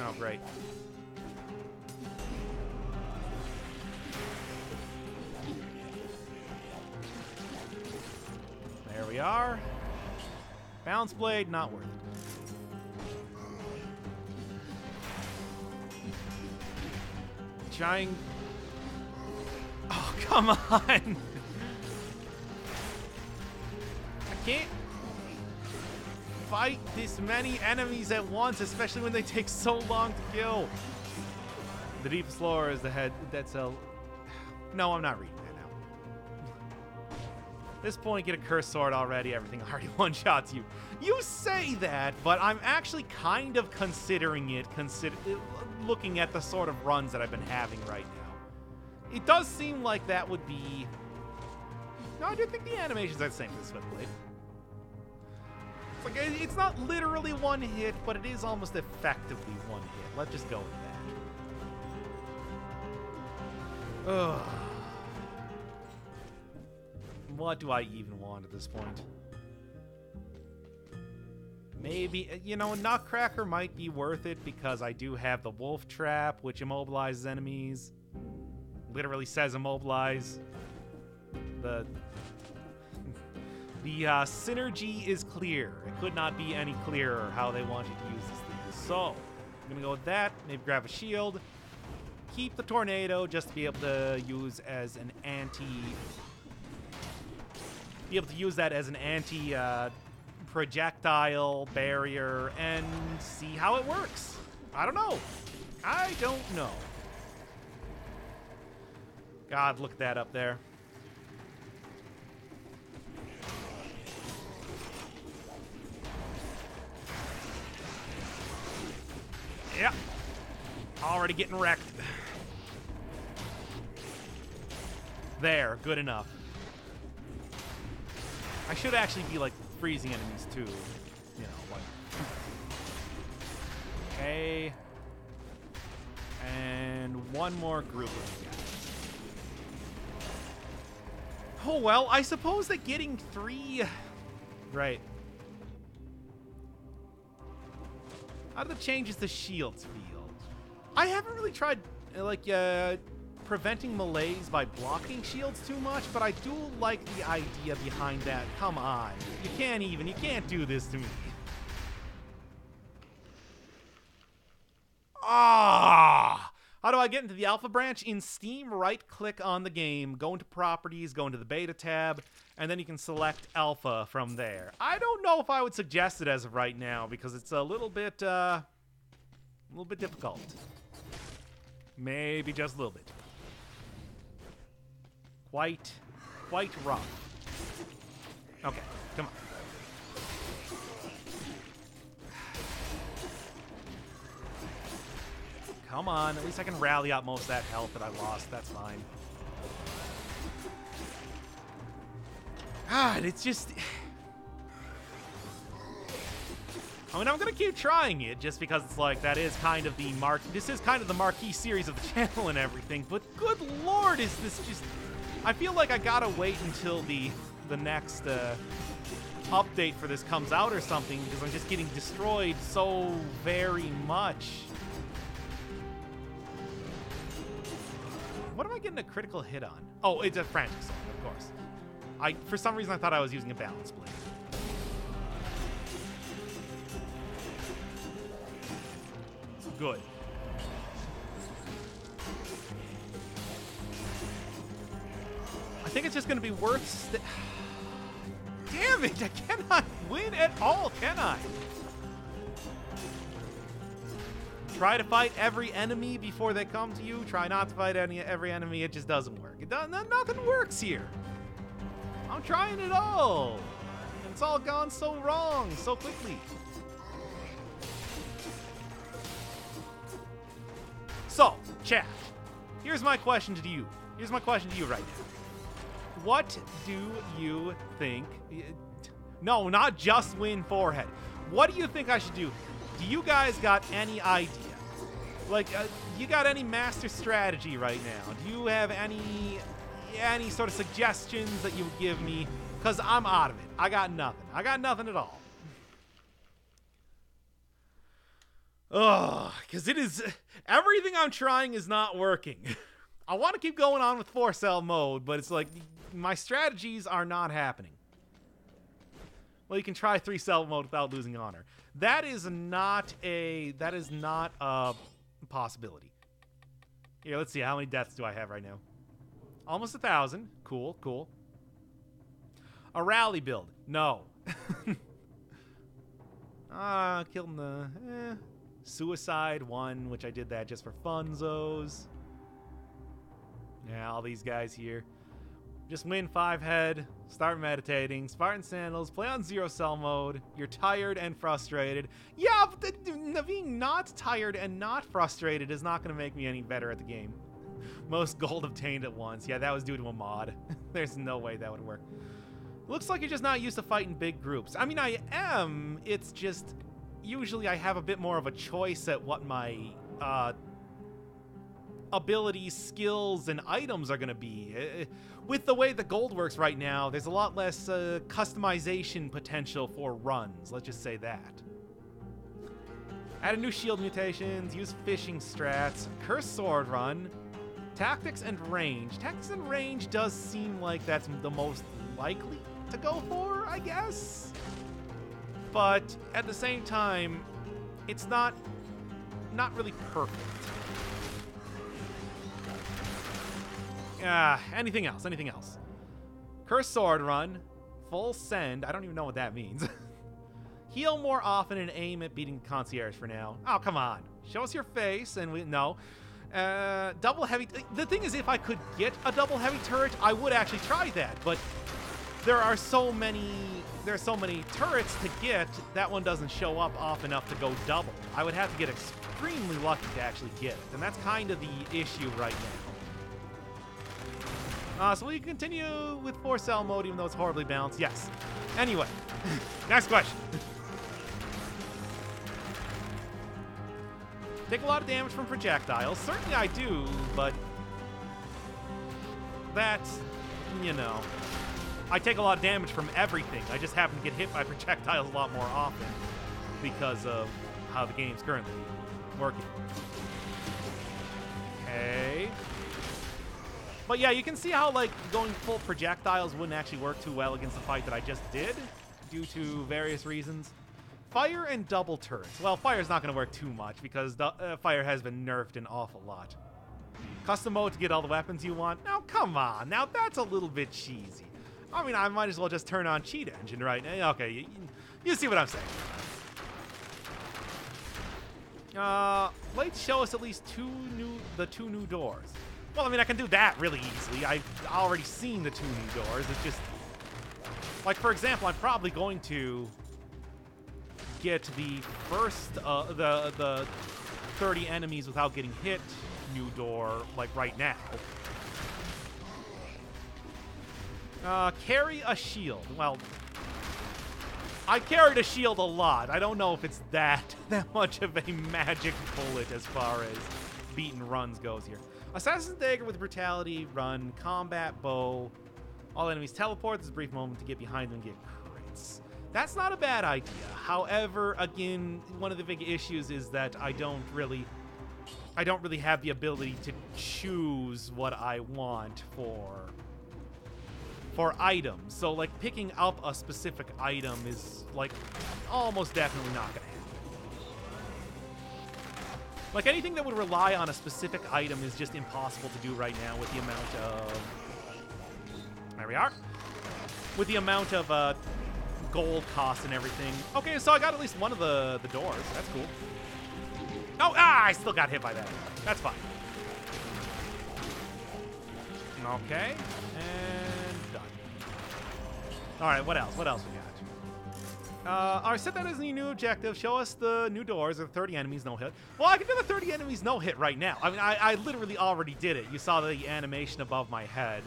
Oh, great. There we are. Bounce blade, not worth it. Trying... Oh, come on! I can't fight this many enemies at once, especially when they take so long to kill. The deepest lore is the head. That's a... No, I'm not reading that now. At this point, get a cursed sword already. Everything already one-shots you. You say that, but I'm actually kind of considering it, looking at the sort of runs that I've been having right now. It does seem like that would be... No, I do think the animations are the same as Swiftblade. It's like, it's not literally one hit, but it is almost effectively one hit. Let's just go with that. Ugh. What do I even want at this point? Maybe, you know, Nutcracker might be worth it because I do have the Wolf Trap, which immobilizes enemies. Literally says immobilize. The synergy is clear. It could not be any clearer how they want you to use this thing. So, I'm going to go with that. Maybe grab a shield. Keep the tornado just to be able to use as an projectile barrier and see how it works. I don't know. God, look that up there. Yeah. Already getting wrecked. There, good enough. I should actually be, like, freezing enemies, too. You know, like... Okay. And one more group of you guys. Oh, well, I suppose that getting 3... Right. How do the changes the shields feel? I haven't really tried, like, preventing melees by blocking shields too much, but I do like the idea behind that. Come on. You can't do this to me. Ah! How do I get into the alpha branch? In Steam, right-click on the game, go into properties, go into the beta tab, and then you can select alpha from there. I don't know if I would suggest it as of right now because it's a little bit difficult. Maybe just a little bit. Quite rough. Okay, come on. Come on, at least I can rally out most of that health that I lost. That's fine. God, it's just... I mean, I'm gonna keep trying it just because it's like that is kind of the this is kind of the marquee series of the channel and everything, but good lord, is this just... I feel like I gotta wait until the next update for this comes out or something because I'm just getting destroyed so very much. What am I getting a critical hit on? Oh, it's a frantic sword, of course. For some reason I thought I was using a balance blade. Good. think it's just going to be worth... Damn it! I cannot win at all, can I? Try to fight every enemy before they come to you. Try not to fight every enemy. It just doesn't work. Nothing works here. I'm trying it all. And it's all gone so wrong so quickly. So, chat. Here's my question to you. Here's my question to you right now. What do you think? No, not just win forehead. What do you think I should do? Do you guys got any idea? Like, you got any master strategy right now? Do you have any sort of suggestions that you would give me? Because I'm out of it. I got nothing. I got nothing at all. Ugh, because it is... Everything I'm trying is not working. I want to keep going on with 4-cell mode, but it's like, my strategies are not happening. Well, you can try 3-cell mode without losing honor. That is not a possibility. Here, let's see. How many deaths do I have right now? Almost 1,000. Cool, cool. A rally build. No. Killed the... Suicide 1, which I did that just for funzos. Yeah, all these guys here. Just win 5 head, start meditating, Spartan Sandals, play on 0-cell mode. You're tired and frustrated. Yeah, but being not tired and not frustrated is not going to make me any better at the game. Most gold obtained at once. Yeah, that was due to a mod. There's no way that would work. Looks like you're just not used to fighting big groups. I mean, I am. It's just... Usually I have a bit more of a choice at what my abilities, skills, and items are going to be. With the way the gold works right now, there's a lot less customization potential for runs. Let's just say that. Add a new shield mutations, use fishing strats, cursed sword run, tactics and range. Tactics and range does seem like that's the most likely to go for, I guess. But at the same time, it's not really perfect. Anything else? Anything else? Cursed sword run, full send. I don't even know what that means. Heal more often and aim at beating concierge for now. Oh, come on. Show us your face and we... No. Double heavy... The thing is, if I could get a double heavy turret, I would actually try that. But there are so many... There's so many turrets to get, that one doesn't show up off enough to go double. I would have to get extremely lucky to actually get it. And that's kind of the issue right now. So we can continue with 4-cell mode, even though it's horribly balanced. Yes. Anyway, next question. Take a lot of damage from projectiles. Certainly I do, but that's, you know, I take a lot of damage from everything. I just happen to get hit by projectiles a lot more often because of how the game's currently working. Okay. But yeah, you can see how, like, going full projectiles wouldn't actually work too well against the fight that I just did due to various reasons. Fire and double turrets. Well, fire's not going to work too much because fire has been nerfed an awful lot. Custom mode to get all the weapons you want? Now, come on. Now, that's a little bit cheesy. I mean, I might as well just turn on Cheat Engine right now. Okay, you see what I'm saying. Let's show us at least the two new doors. Well, I mean, I can do that really easily. I've already seen the 2 new doors. It's just... Like, for example, I'm probably going to get the first, the 30 enemies without getting hit new door, like, right now. Carry a shield. Well, I carried a shield a lot. I don't know if it's that much of a magic bullet as far as beaten runs goes here. Assassin's Dagger with brutality, run, combat bow. All enemies teleport. There's a brief moment to get behind them and get crits. That's not a bad idea. However, again, one of the big issues is that I don't really have the ability to choose what I want for items. So, like, picking up a specific item is, like, almost definitely not gonna happen. Like, anything that would rely on a specific item is just impossible to do right now with the amount of we are. With the amount of gold cost and everything. Okay, so I got at least one of the doors. That's cool. Oh, I still got hit by that. That's fine. Okay, and done. All right, what else? What else we got? All right, set that as the new objective. Show us the new doors or 30 enemies, no hit. Well, I can do the 30 enemies, no hit right now. I mean, I literally already did it. You saw the animation above my head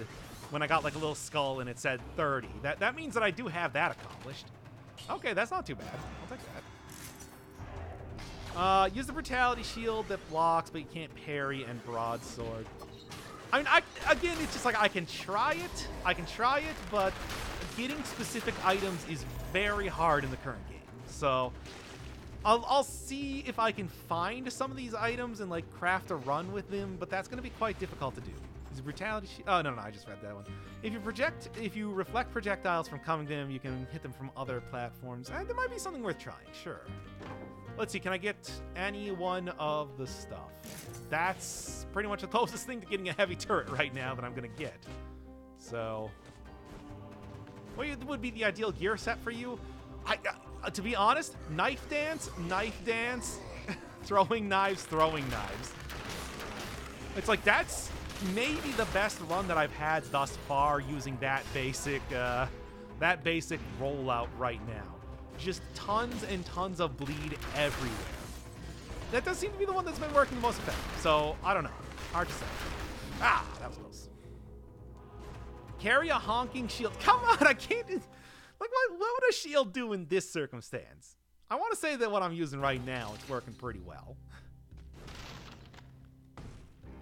when I got like a little skull and it said 30. That means that I do have that accomplished. Okay, that's not too bad. I'll take that. Use the brutality shield that blocks, but you can't parry, and broadsword. I mean, again, it's just like I can try it, but getting specific items is very hard in the current game. So I'll see if I can find some of these items and like craft a run with them, but that's going to be quite difficult to do. Is brutality? Oh no, I just read that one. If you reflect projectiles from coming to them, you can hit them from other platforms. And there might be something worth trying. Sure. Let's see. Can I get any one of the stuff? That's pretty much the closest thing to getting a heavy turret right now that I'm going to get. So, what would be the ideal gear set for you? To be honest, knife dance, throwing knives. It's like that's maybe the best run that I've had thus far using that basic rollout right now. Just tons and tons of bleed everywhere. That does seem to be the one that's been working the most effective. So, I don't know. Hard to say. Ah, that was close. Carry a honking shield. Come on, I can't... Like, what would a shield do in this circumstance? I want to say that what I'm using right now is working pretty well.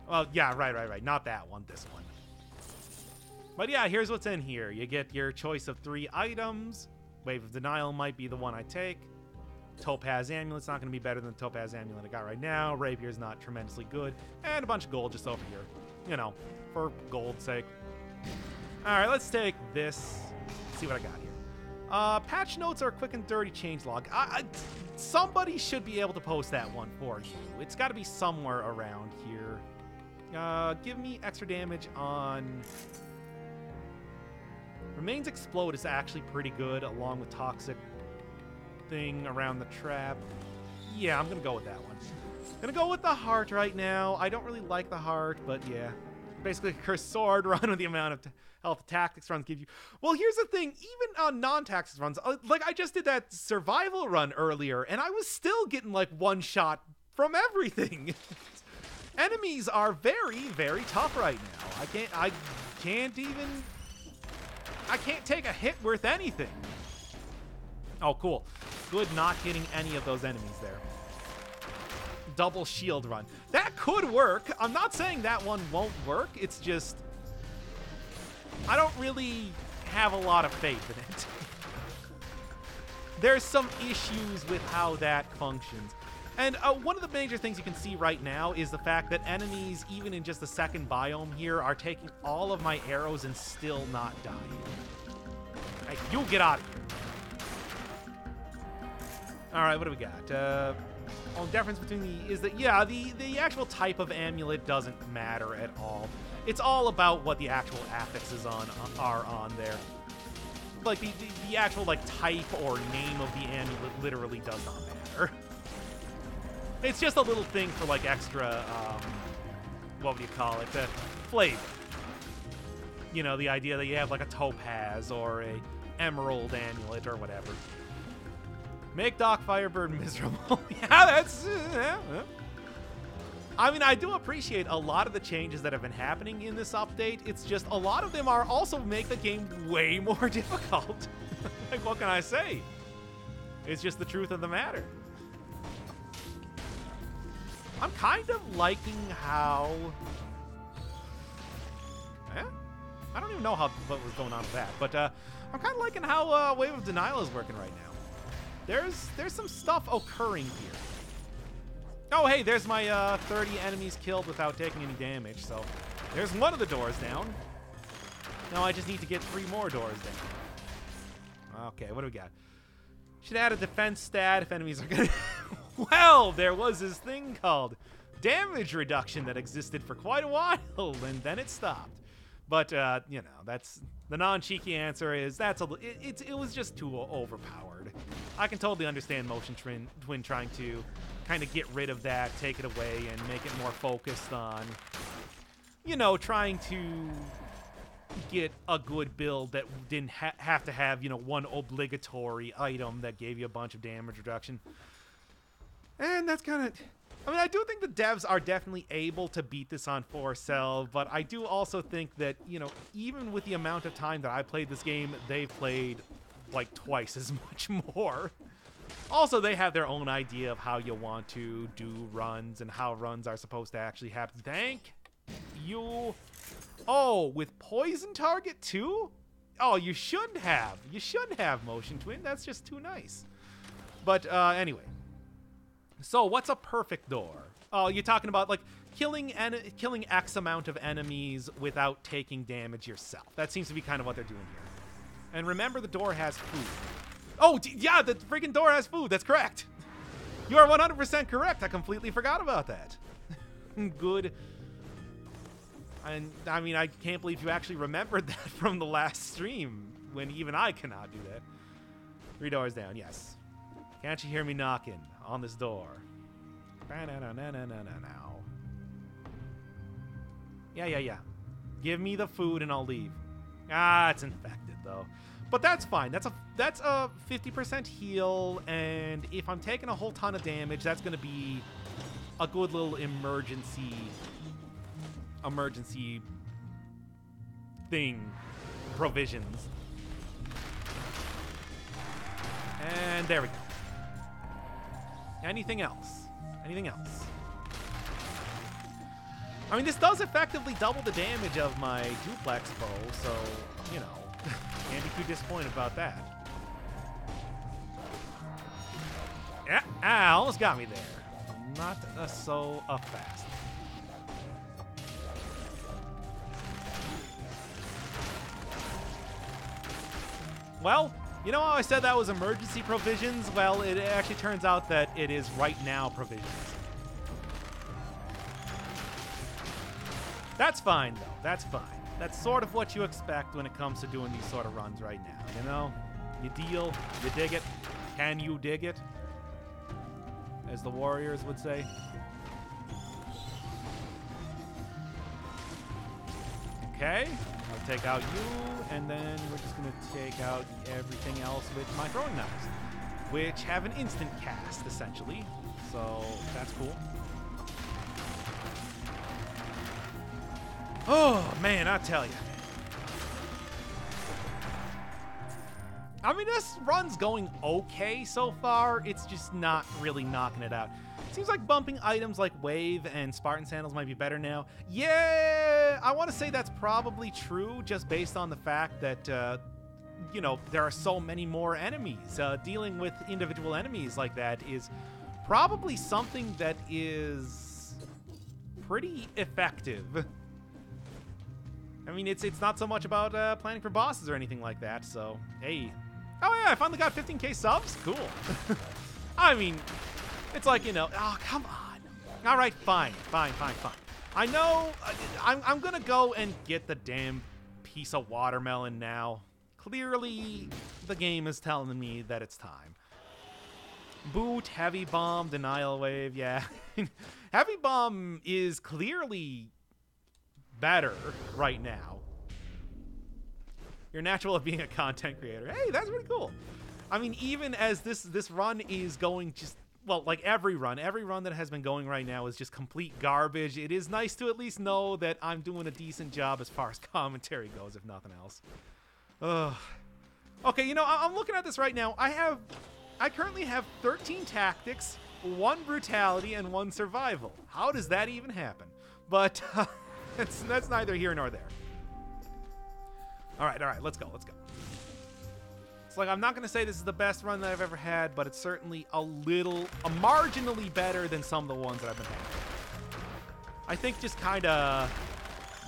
Well, yeah, right. Not that one, this one. But yeah, here's what's in here. You get your choice of 3 items. Wave of Denial might be the one I take. Topaz Amulet's not going to be better than the Topaz Amulet I got right now. Rapier's not tremendously good. And a bunch of gold just over here. You know, for gold's sake. Alright, let's take this. Let's see what I got here. Patch notes or quick and dirty changelog. Somebody should be able to post that one for you. It's got to be somewhere around here. Give me extra damage on... Remains Explode is actually pretty good, along with Toxic thing around the trap. Yeah, I'm going to go with that one. Going to go with the heart right now. I don't really like the heart, but yeah. Basically, a cursed sword run with the amount of health tactics runs give you. Well, here's the thing. Even on non-tactics runs, like I just did that survival run earlier, and I was still getting like one shot from everything. Enemies are very, very tough right now. I can't take a hit worth anything. Oh, cool. Good not hitting any of those enemies there. Double shield run. That could work. I'm not saying that one won't work. It's just... I don't really have a lot of faith in it. There's some issues with how that functions. And one of the major things you can see right now is the fact that enemies, even in just the second biome here, are taking all of my arrows and still not dying. Hey, you get out of here. All right, what do we got? Difference between the actual type of amulet doesn't matter at all. It's all about what the actual affixes are on there. Like the actual like type or name of the amulet literally does not matter. It's just a little thing for like extra, what would you call it? Flavor. You know, the idea that you have like a topaz or a emerald amulet or whatever. Make Doc Firebird miserable. Yeah, that's... yeah. I mean, I do appreciate a lot of the changes that have been happening in this update. It's just a lot of them are also make the game way more difficult. Like, what can I say? It's just the truth of the matter. I'm kind of liking how... I don't even know what was going on with that, but I'm kind of liking how Wave of Denial is working right now. There's some stuff occurring here. Oh, hey, there's my 30 enemies killed without taking any damage, so there's one of the doors down. Now I just need to get 3 more doors down. Okay, what do we got? Should add a defense stat if enemies are gonna... Well, there was this thing called damage reduction that existed for quite a while, and then it stopped. But, you know, that's the non-cheeky answer is it was just too overpowered. I can totally understand Motion Twin trying to kind of get rid of that, take it away, and make it more focused on, you know, trying to get a good build that didn't have to have, you know, one obligatory item that gave you a bunch of damage reduction. And that's kind of... I mean, I do think the devs are definitely able to beat this on 4 but I do also think that, you know, even with the amount of time that I played this game, they've played like twice as much more. Also, they have their own idea of how you want to do runs and how runs are supposed to actually happen. Thank you. Oh, with poison target too? Oh, you shouldn't have. You shouldn't have, Motion Twin. That's just too nice. But anyway. So, what's a perfect door? Oh, you're talking about, like, killing X amount of enemies without taking damage yourself. That seems to be kind of what they're doing here. And remember, the door has food. Oh, yeah, the freaking door has food. That's correct. You are 100% correct. I completely forgot about that. Good. And, I mean, I can't believe you actually remembered that from the last stream, when even I cannot do that. 3 doors down, yes. Can't you hear me knocking on this door? Yeah. Give me the food and I'll leave. Ah, it's infected though. But that's fine. That's a 50% heal, and if I'm taking a whole ton of damage, that's gonna be a good little emergency thing. Provisions. And there we go. Anything else? Anything else? I mean, this does effectively double the damage of my duplex bow, so, you know, can't be too disappointed about that. Ah, almost got me there. Not so fast. Well, you know how I said that was emergency provisions? Well, it actually turns out that it is right now provisions. That's fine, though. That's fine. That's sort of what you expect when it comes to doing these sort of runs right now, you know? You deal, you dig it. Can you dig it? As the Warriors would say. Okay. I'll take out you, and then we're just going to take out everything else with my throwing knives, which have an instant cast, essentially. So that's cool. Oh, man, I tell you. I mean, this run's going okay so far. It's just not really knocking it out. Seems like bumping items like Wave and Spartan Sandals might be better now. Yeah, I want to say that's probably true, just based on the fact that, you know, there are so many more enemies. Dealing with individual enemies like that is probably something that is pretty effective. I mean, it's not so much about planning for bosses or anything like that, so, hey. Oh, yeah, I finally got 15K subs? Cool. I mean... It's like, you know, oh, come on. All right, fine. I know I'm going to go and get the damn piece of watermelon now. Clearly, the game is telling me that it's time. Boot, Heavy Bomb, Denial Wave, yeah. Heavy Bomb is clearly better right now. You're natural at being a content creator. Hey, that's pretty cool. I mean, even as this run is going just... Well, like every run that has been going right now is just complete garbage. It is nice to at least know that I'm doing a decent job as far as commentary goes, if nothing else. Ugh. Okay, you know, I'm looking at this right now. I currently have 13 tactics, 1 brutality, and 1 survival. How does that even happen? But that's neither here nor there. All right, let's go. It's like, I'm not going to say this is the best run that I've ever had, but it's certainly marginally better than some of the ones that I've been having. I think just kind of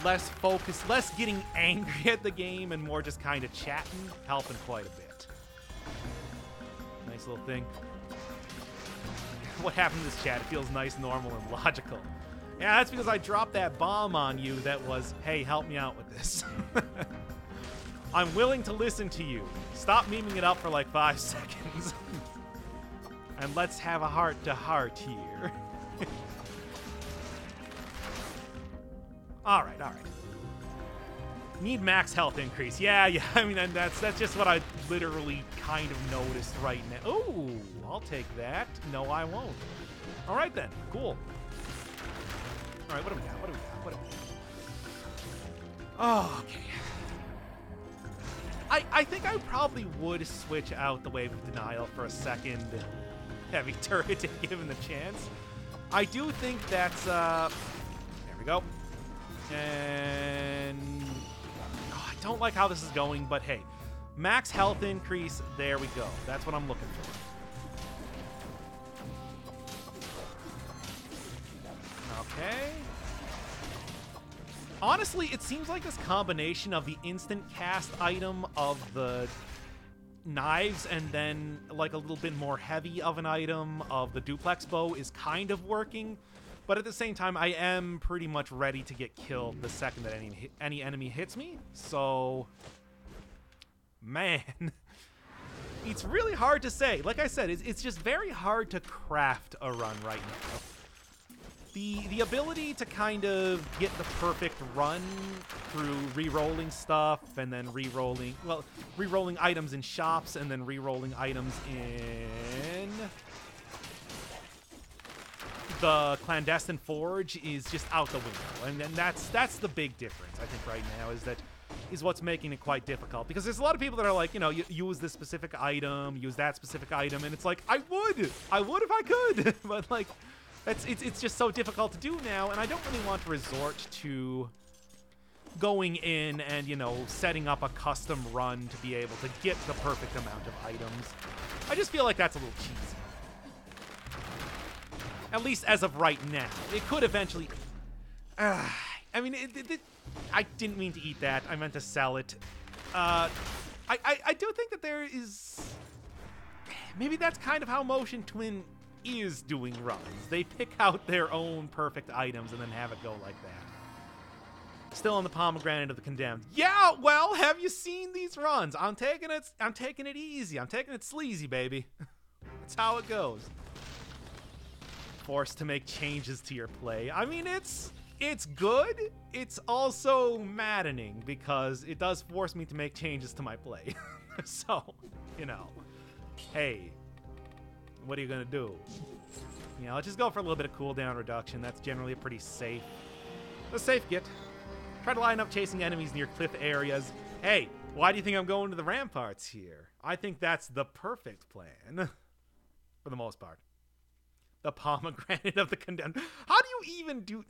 less focus, less getting angry at the game, and more just kind of chatting, helping quite a bit. Nice little thing. What happened to this chat? It feels nice, normal, and logical. Yeah, that's because I dropped that bomb on you that was, hey, help me out with this. I'm willing to listen to you. Stop memeing it up for like 5 seconds. And let's have a heart-to-heart here. All right. Need max health increase. Yeah. I mean, and that's just what I literally kind of noticed right now. Ooh, I'll take that. No, I won't. All right then. Cool. All right, what do we got? Oh, okay. I think I probably would switch out the Wave of Denial for a second heavy turret if given the chance. I do think that's there we go. And I don't like how this is going, but hey, max health increase, there we go. That's what I'm looking for. Okay. Honestly, it seems like this combination of the instant cast item of the knives and then like a little bit more heavy of an item of the duplex bow is kind of working. But at the same time, I am pretty much ready to get killed the second that any enemy hits me. So, man, it's really hard to say. Like I said, it's just very hard to craft a run right now. The ability to kind of get the perfect run through re-rolling stuff and then re-rolling items in shops and then re-rolling items in the Clandestine Forge is just out the window. And that's the big difference, I think, right now, is what's making it quite difficult. Because there's a lot of people that are like, you know, use this specific item, use that specific item, and it's like, I would if I could. But like, it's just so difficult to do now, and I don't really want to resort to going in and, you know, setting up a custom run to be able to get the perfect amount of items. I just feel like that's a little cheesy. At least as of right now. It could eventually... I mean, I didn't mean to eat that. I meant to sell it. I do think that there is... Maybe that's kind of how Motion Twin is doing runs. They pick out their own perfect items and then have it go like that. Still on the Pomegranate of the Condemned. Yeah, well, have you seen these runs? I'm taking it easy. I'm taking it sleazy, baby. That's how it goes. Forced to make changes to your play. I mean, it's good. It's also maddening because it does force me to make changes to my play. So, you know, hey, what are you gonna do? You know, let's just go for a little bit of cooldown reduction. That's generally a pretty safe get. Try to line up chasing enemies near cliff areas. Hey, why do you think I'm going to the ramparts here? I think that's the perfect plan. For the most part. The Pomegranate of the Condemned. How do you even do...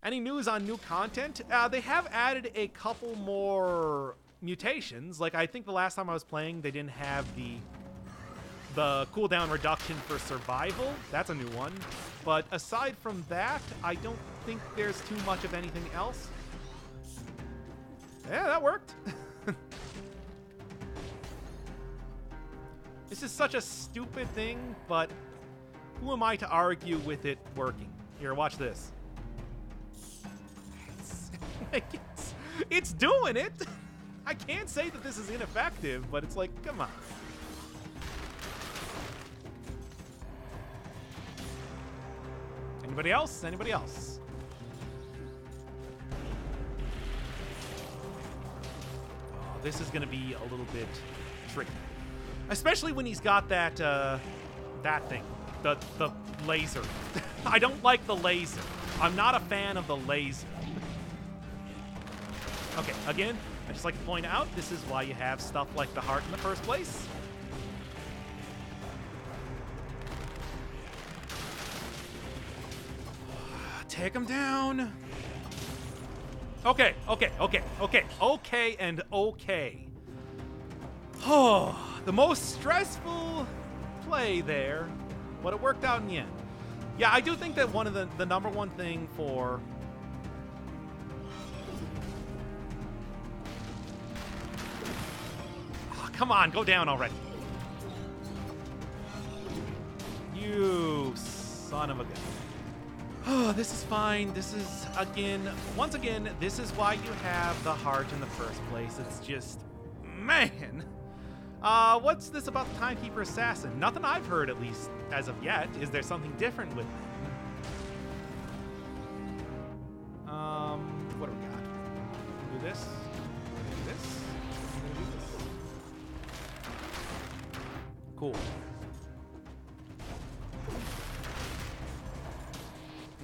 Any news on new content? They have added a couple more mutations. Like, I think the last time I was playing, they didn't have the cooldown reduction for survival. That's a new one. But aside from that, I don't think there's too much of anything else. Yeah, that worked. This is such a stupid thing, but who am I to argue with it working? Here, watch this. It's doing it. I can't say that this is ineffective, but it's like, come on. Anybody else? Anybody else? Oh, this is going to be a little bit tricky. Especially when he's got that thing. The laser. I don't like the laser. I'm not a fan of the laser. Okay, again, I just like to point out, this is why you have stuff like the heart in the first place. Take him down. Okay, and okay. Oh, the most stressful play there, but it worked out in the end. Yeah, I do think that one of the number one thing for... Oh, come on, go down already. You son of a gun. Oh, this is fine. This is, once again, this is why you have the heart in the first place. It's just, man. What's this about the Timekeeper Assassin? Nothing I've heard, at least, as of yet. Is there something different with it? What do we got? Do this. Do this. Do this. Cool.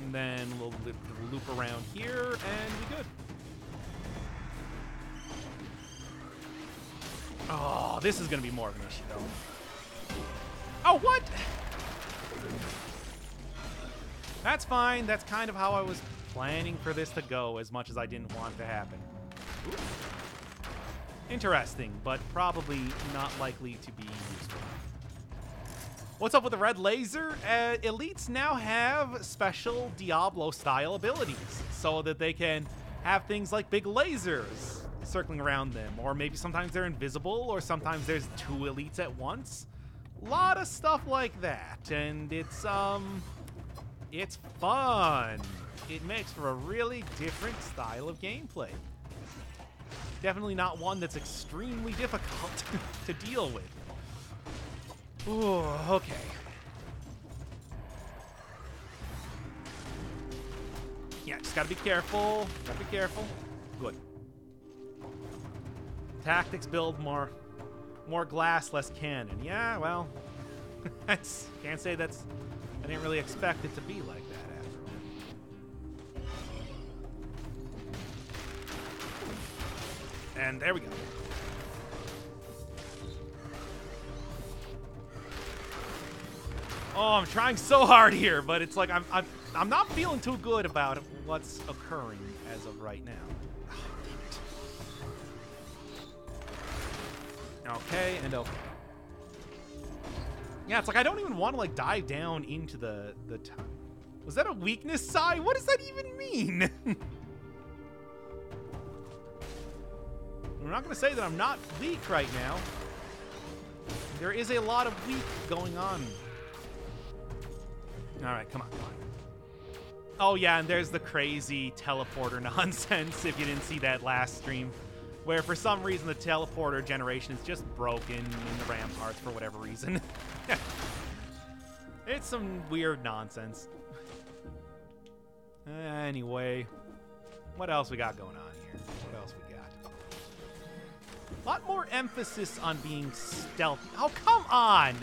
And then we'll loop around here and be good. Oh, this is going to be more of an issue, though. Oh, what? That's fine. That's kind of how I was planning for this to go, as much as I didn't want it to happen. Ooh. Interesting, but probably not likely to be useful. What's up with the red laser? Elites now have special Diablo-style abilities, so that they can have things like big lasers circling around them, or maybe sometimes they're invisible, or sometimes there's two elites at once. A lot of stuff like that, and it's fun. It makes for a really different style of gameplay. Definitely not one that's extremely difficult to deal with. Ooh, okay. Yeah, just gotta be careful. Gotta be careful. Good. Tactics build more glass, less cannon. Yeah, well, can't say that's. I didn't really expect it to be like that after all. And there we go. Oh, I'm trying so hard here, but it's like I'm not feeling too good about what's occurring as of right now. Oh, damn it. Okay, and okay. Yeah, it's like I don't even want to like dive down into the time. Was that a weakness, Sai? What does that even mean? I'm not going to say that I'm not weak right now. There is a lot of weak going on. All right, come on. Oh, yeah, and there's the crazy teleporter nonsense, if you didn't see that last stream, where for some reason the teleporter generation is just broken in the ramparts for whatever reason. It's some weird nonsense. Anyway, what else we got going on here? What else we got? A lot more emphasis on being stealthy. Oh, come on!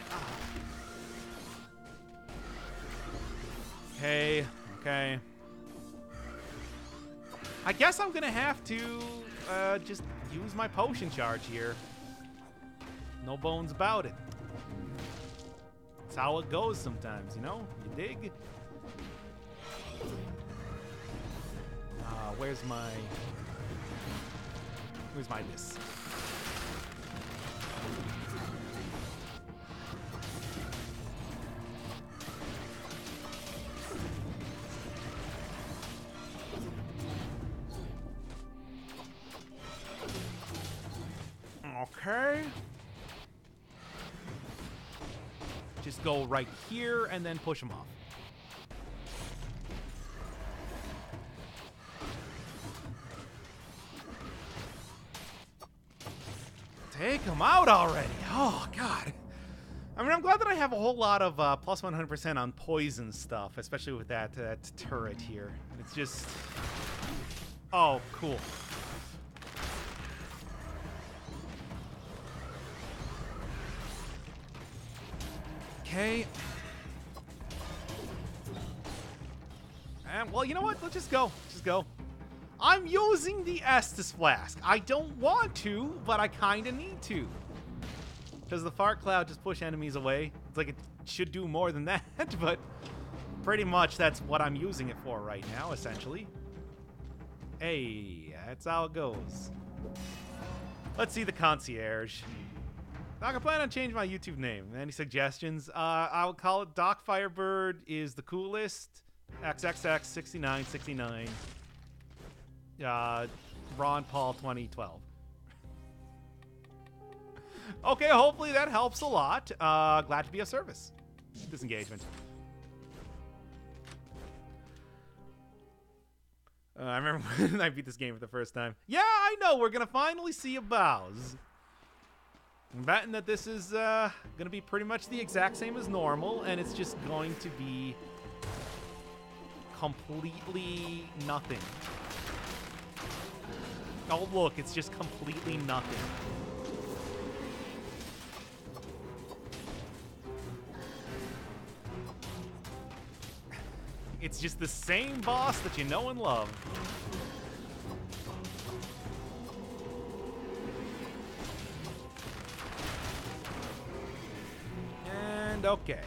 Okay, okay. I guess I'm gonna have to just use my potion charge here. No bones about it. That's how it goes sometimes, you know? You dig? Where's my this? Okay. Just go right here and then push him off. Take him out already. Oh, God. I mean, I'm glad that I have a whole lot of plus 100% on poison stuff, especially with that turret here. It's just... Oh, cool. Okay. And, well, you know what? Let's just go. Just go. I'm using the Estus Flask. I don't want to, but I kind of need to. Because the Fart Cloud just push enemies away. It's like it should do more than that, but pretty much that's what I'm using it for right now, essentially. Hey, that's how it goes. Let's see the concierge. Doc, I plan on changing my YouTube name. Any suggestions? I would call it Doc Firebird is the coolest. XXX6969. Ron Paul 2012. Okay, hopefully that helps a lot. Glad to be of service. Disengagement. I remember when I beat this game for the first time. Yeah, I know. We're going to finally see a Bowser. I'm betting that this is going to be pretty much the exact same as normal, and it's just going to be completely nothing. Oh, look, it's just completely nothing. It's just the same boss that you know and love. And okay.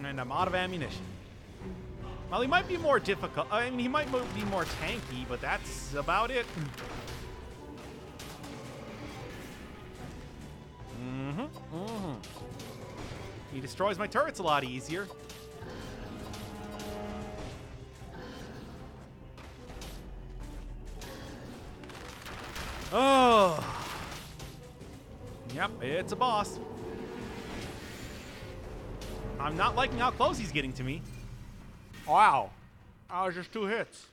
And I'm out of ammunition. Well, he might be more difficult. I mean, he might be more tanky, but that's about it. He destroys my turrets a lot easier. Oh. Yep, it's a boss. I'm not liking how close he's getting to me. Wow. That was just 2 hits.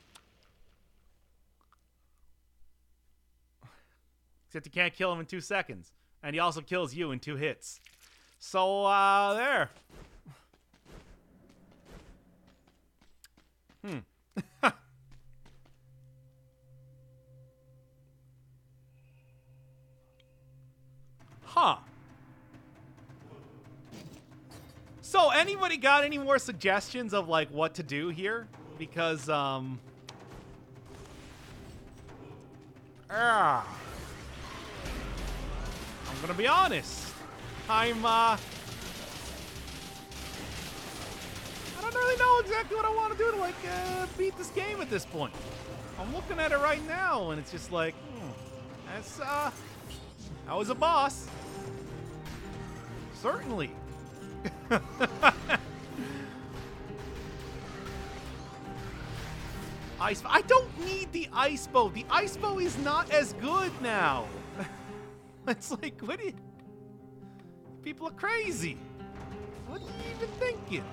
Except you can't kill him in 2 seconds. And he also kills you in 2 hits. So, there. Huh. So, anybody got any more suggestions of, like, what to do here? Because, I'm gonna be honest. I don't really know exactly what I want to do to, like, beat this game at this point. I'm looking at it right now, and it's just like, that's, that was a boss. Certainly. I don't need the ice bow. The ice bow is not as good now. It's like, what are you... People are crazy. What are you even thinking?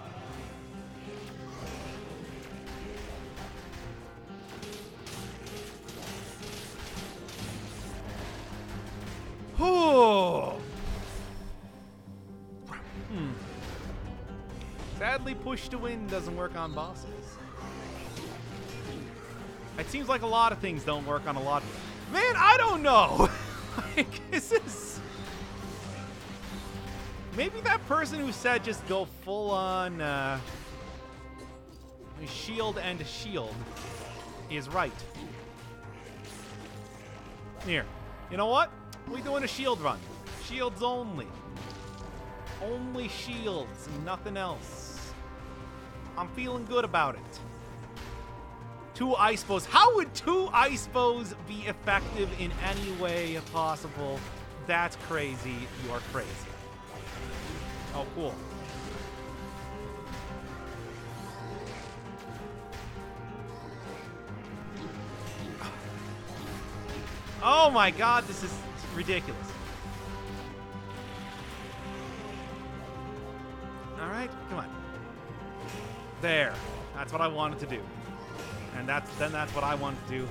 Oh. Sadly, push to win doesn't work on bosses. It seems like a lot of things don't work on a lot of... Man, I don't know. Like, is this... Maybe that person who said just go full on shield and shield is right. Here. You know what? We're doing a shield run. Shields only. Only shields, nothing else. I'm feeling good about it. 2 ice bows. How would 2 ice bows be effective in any way possible? That's crazy. You are crazy. Oh, cool. Oh my god, this is ridiculous. Alright, come on. There. That's what I wanted to do. And that's what I wanted to do.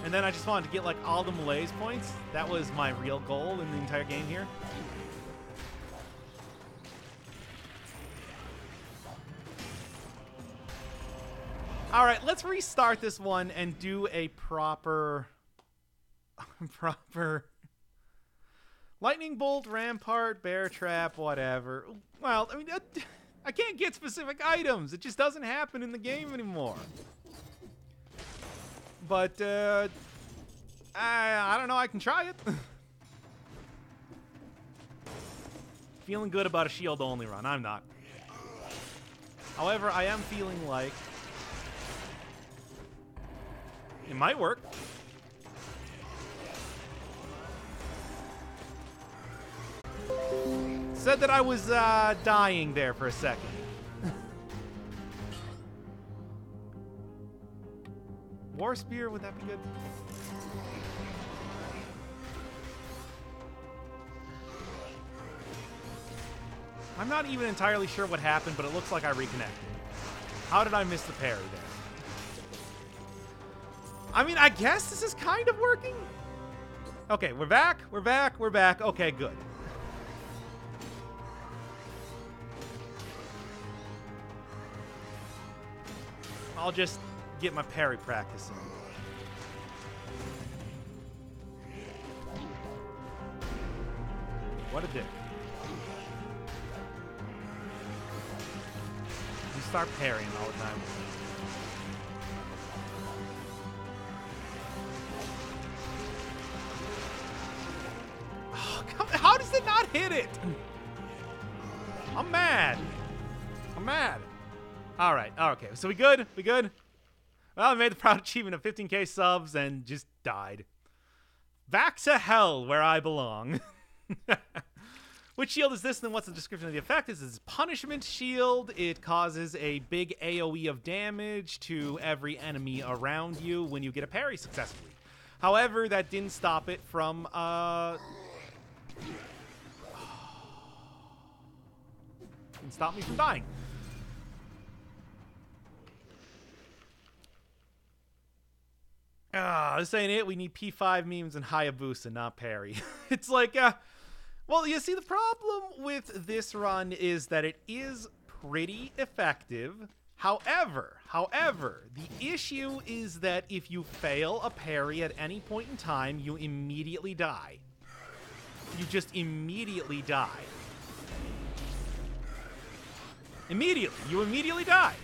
And then I just wanted to get, like, all the malaise points. That was my real goal in the entire game here. Alright, let's restart this one and do a proper lightning bolt, rampart, bear trap, whatever. Well, I mean, I can't get specific items. It just doesn't happen in the game anymore. But, I don't know. I can try it. Feeling good about a shield-only run. I'm not. However, I am feeling like it might work. Said that I was dying there for a second. War Spear, would that be good? I'm not even entirely sure what happened, but it looks like I reconnected. How did I miss the parry there? I mean, I guess this is kind of working. Okay, we're back. We're back. We're back. Okay, good. I'll just get my parry practice in. What a dick. You start parrying all the time. Oh, come, how does it not hit it? I'm mad. I'm mad. All right. Okay. So we good? We good? Well, I made the proud achievement of 15k subs and just died. Back to hell where I belong. Which shield is this, and what's the description of the effect? This is punishment shield. It causes a big AoE of damage to every enemy around you when you get a parry successfully. However, that didn't stop it from didn't stop me from dying. This ain't it. We need P5 memes and Hayabusa, not parry. It's like, well, you see, the problem with this run is that it is pretty effective. However, the issue is that if you fail a parry at any point in time, you immediately die. You just immediately die. Immediately. You immediately die.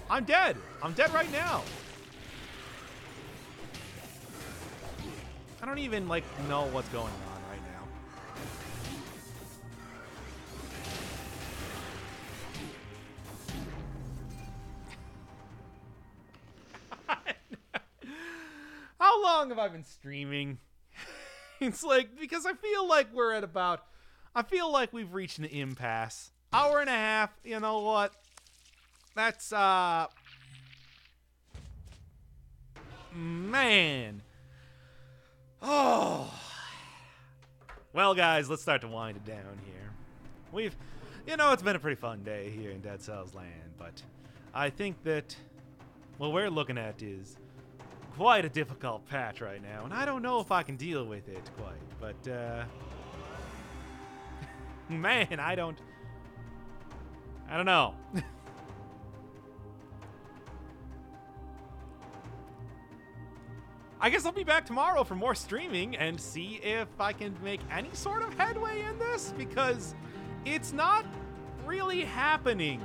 I'm dead. I'm dead right now. I don't even, like, know what's going on right now. How long have I been streaming? It's like, because I feel like we're at about, I feel like we've reached an impasse. Hour and a half, you know what? That's, man. Oh. Well, guys, let's start to wind it down here. It's been a pretty fun day here in Dead Cells Land, but I think that what we're looking at is quite a difficult patch right now, and I don't know if I can deal with it quite, but, man, I don't know. I guess I'll be back tomorrow for more streaming and see if I can make any sort of headway in this, because it's not really happening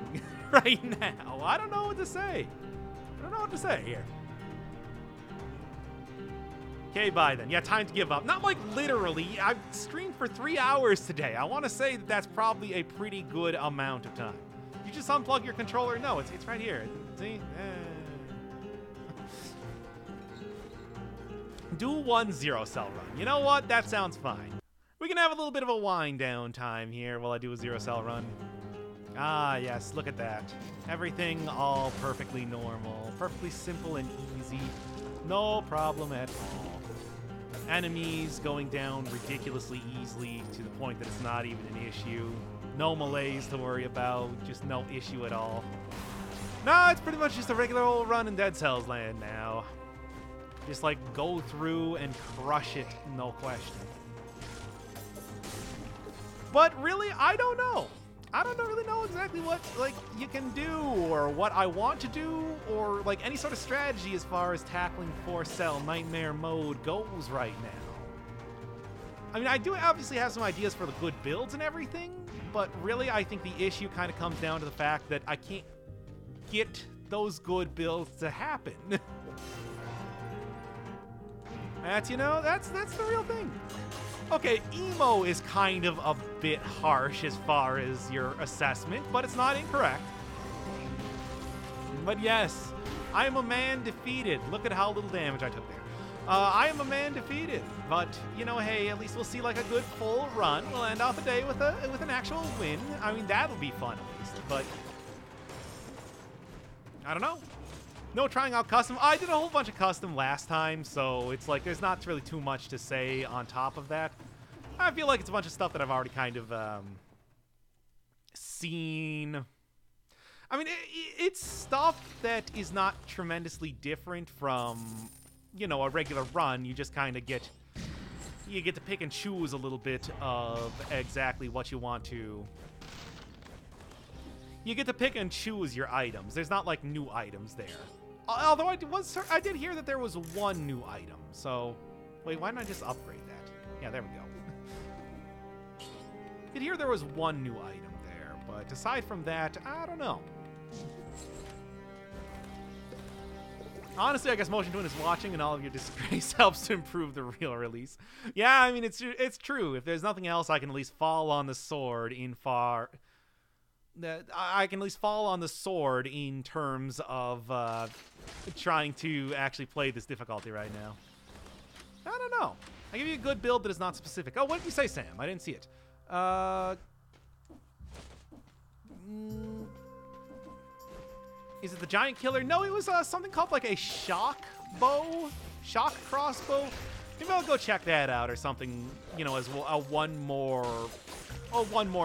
right now. I don't know what to say. I don't know what to say here. Okay, bye then. Yeah, time to give up. Not like literally. I've streamed for 3 hours today. I want to say that that's probably a pretty good amount of time. You just unplug your controller. No, it's right here. See? Do 1 0 cell run. You know what? That sounds fine. We can have a little bit of a wind down time here while I do a 0 cell run. Ah, yes, look at that. Everything all perfectly normal, perfectly simple and easy. No problem at all. Enemies going down ridiculously easily to the point that it's not even an issue. No malaise to worry about, just no issue at all. No, it's pretty much just a regular old run in Dead Cells Land now. Just like go through and crush it, no question. But really, I don't know. I don't really know exactly what like you can do or what I want to do or like any sort of strategy as far as tackling 4-cell nightmare mode goes right now. I mean, I do obviously have some ideas for the good builds and everything, but really I think the issue kind of comes down to the fact that I can't get those good builds to happen. That's the real thing. Okay, emo is kind of a bit harsh as far as your assessment, but it's not incorrect. But yes, I am a man defeated. Look at how little damage I took there. I am a man defeated, but, hey, at least we'll see like a good full run. We'll end off the day with an actual win. I mean, that'll be fun at least, but I don't know. No trying out custom. I did a whole bunch of custom last time, so it's like there's not really too much to say on top of that. I feel like it's a bunch of stuff that I've already kind of seen. I mean, it's stuff that is not tremendously different from, you know, a regular run. You just kind of get to pick and choose a little bit of exactly what you want to. You get to pick and choose your items. There's not like new items there. Although I did hear that there was one new item. So, wait, why didn't I just upgrade that? Yeah, there we go. I did hear there was one new item there, but aside from that, I don't know. Honestly, I guess Motion Twin is watching, and all of your disgrace helps to improve the real release. Yeah, I mean, it's true. If there's nothing else, I can at least fall on the sword in I can at least fall on the sword in terms of trying to actually play this difficulty right now. I don't know. I give you a good build that is not specific. Oh, what did you say, Sam? I didn't see it. Is it the giant killer? No, it was something called like a shock crossbow. Maybe I'll go check that out or something, you know, as one more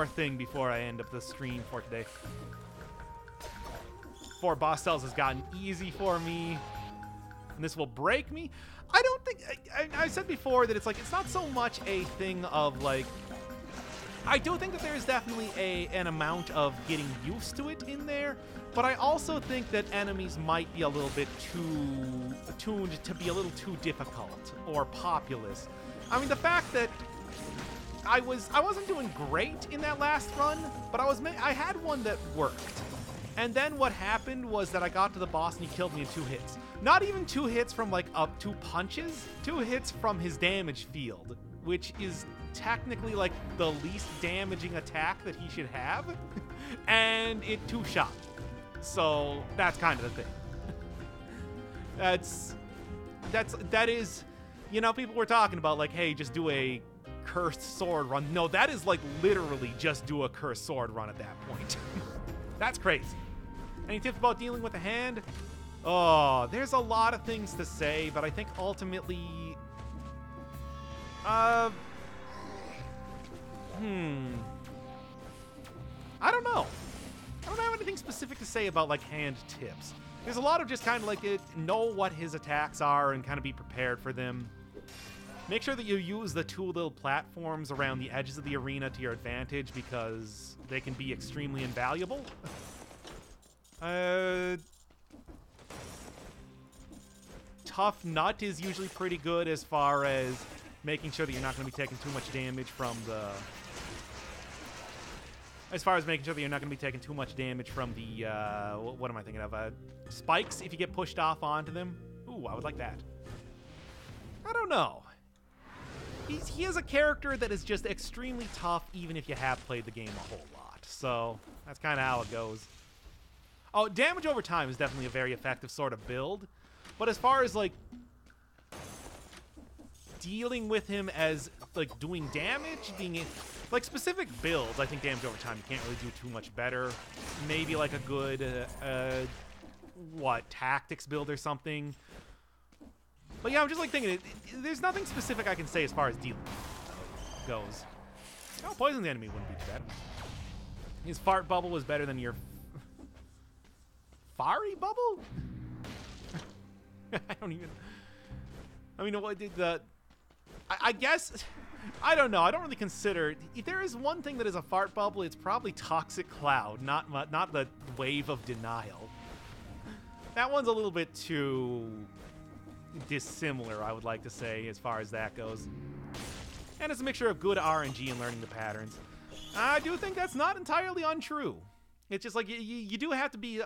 thing before I end up the stream for today. 4 boss cells has gotten easy for me, and this will break me. I don't think I said before that it's not so much a thing of like. I do think that there is definitely an amount of getting used to it in there, but I also think that enemies might be a little bit too tuned to be a little too difficult or populous. I mean, the fact that I wasn't doing great in that last run, but I had one that worked. And then what happened was that I got to the boss and he killed me in 2 hits. Not even 2 hits from like up 2 punches, 2 hits from his damage field, which is technically like the least damaging attack that he should have, and it 2-shot. So that's kind of the thing. that is, you know, people were talking about like, hey, just do a cursed sword run. No, that is like literally just do a cursed sword run at that point. That's crazy. Any tips about dealing with the hand? Oh, there's a lot of things to say, but I think ultimately, I don't know. I don't have anything specific to say about like hand tips. There's a lot of just kind of like know what his attacks are and kind of be prepared for them. Make sure that you use the 2 little platforms around the edges of the arena to your advantage because they can be extremely invaluable. Tough Nut is usually pretty good as far as making sure that you're not going to be taking too much damage from the... what am I thinking of? Spikes, if you get pushed off onto them. Ooh, I would like that. I don't know. He is a character that is just extremely tough, even if you have played the game a whole lot. So that's kind of how it goes. Oh, damage over time is definitely a very effective sort of build. But as far as, like, dealing with him as, like, doing damage, being... Like, specific builds, I think damage over time, you can't really do too much better. Maybe, like, a good, tactics build or something. But yeah, I'm just, like, thinking, there's nothing specific I can say as far as dealing goes. Oh, poison the enemy wouldn't be too bad. His fart bubble was better than your... Fari bubble? I don't even... I mean, what did the... I guess... I don't know. I don't really consider... If there is one thing that is a fart bubble, it's probably Toxic Cloud, not the Wave of Denial. That one's a little bit too dissimilar, I would like to say, as far as that goes. And it's a mixture of good RNG and learning the patterns. I do think that's not entirely untrue. It's just like, you do have to be...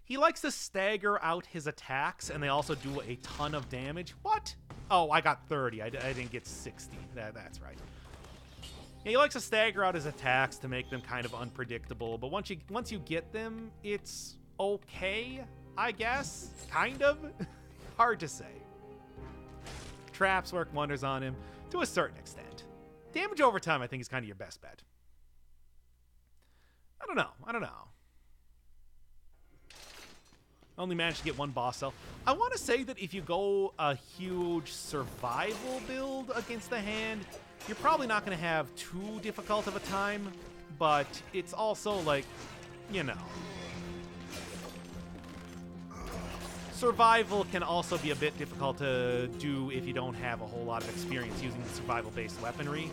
he likes to stagger out his attacks, and they also do a ton of damage. What? Oh, I got 30. I didn't get 60. That's right. Yeah, he likes to stagger out his attacks to make them kind of unpredictable, but once you get them, it's okay, I guess. Kind of. Hard to say. Traps work wonders on him to a certain extent. Damage over time, I think, is kind of your best bet. I don't know. Only managed to get 1 boss cell. I want to say that if you go a huge survival build against the hand, you're probably not going to have too difficult of a time, but it's also like, you know, Survival can also be a bit difficult to do if you don't have a whole lot of experience using the survival-based weaponry.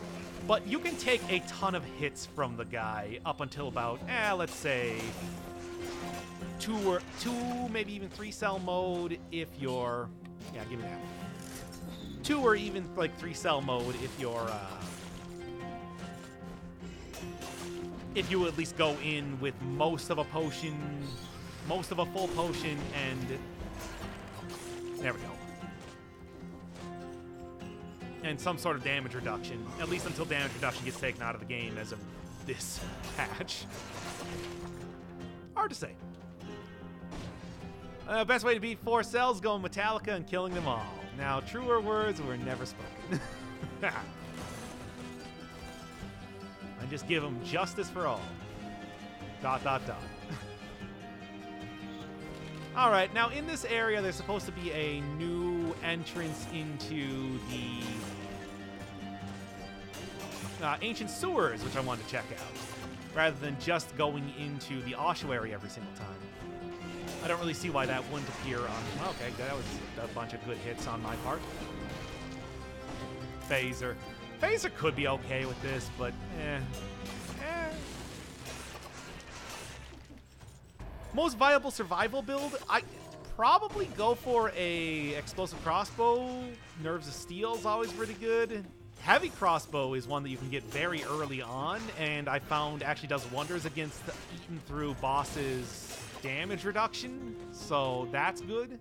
But you can take a ton of hits from the guy up until about, let's say, two, maybe even 3 cell mode if you're, yeah, give me that. 2 or even like 3 cell mode if you're, if you at least go in with most of a potion, most of a full potion, and there we go. And some sort of damage reduction, at least until damage reduction gets taken out of the game as of this patch. Hard to say. Best way to beat 4 cells, going Metallica and killing them all. Now, truer words were never spoken. And just give them justice for all. ... All right, now in this area, there's supposed to be a new entrance into the ancient sewers, which I wanted to check out, rather than just going into the ossuary every single time. I don't really see why that wouldn't appear on... Okay, that was a bunch of good hits on my part. Phaser. Phaser could be okay with this, but Most viable survival build, I probably go for a explosive crossbow. Nerves of Steel is always pretty good. Heavy crossbow is one that you can get very early on, and I found actually does wonders against the eaten through bosses' damage reduction, so that's good.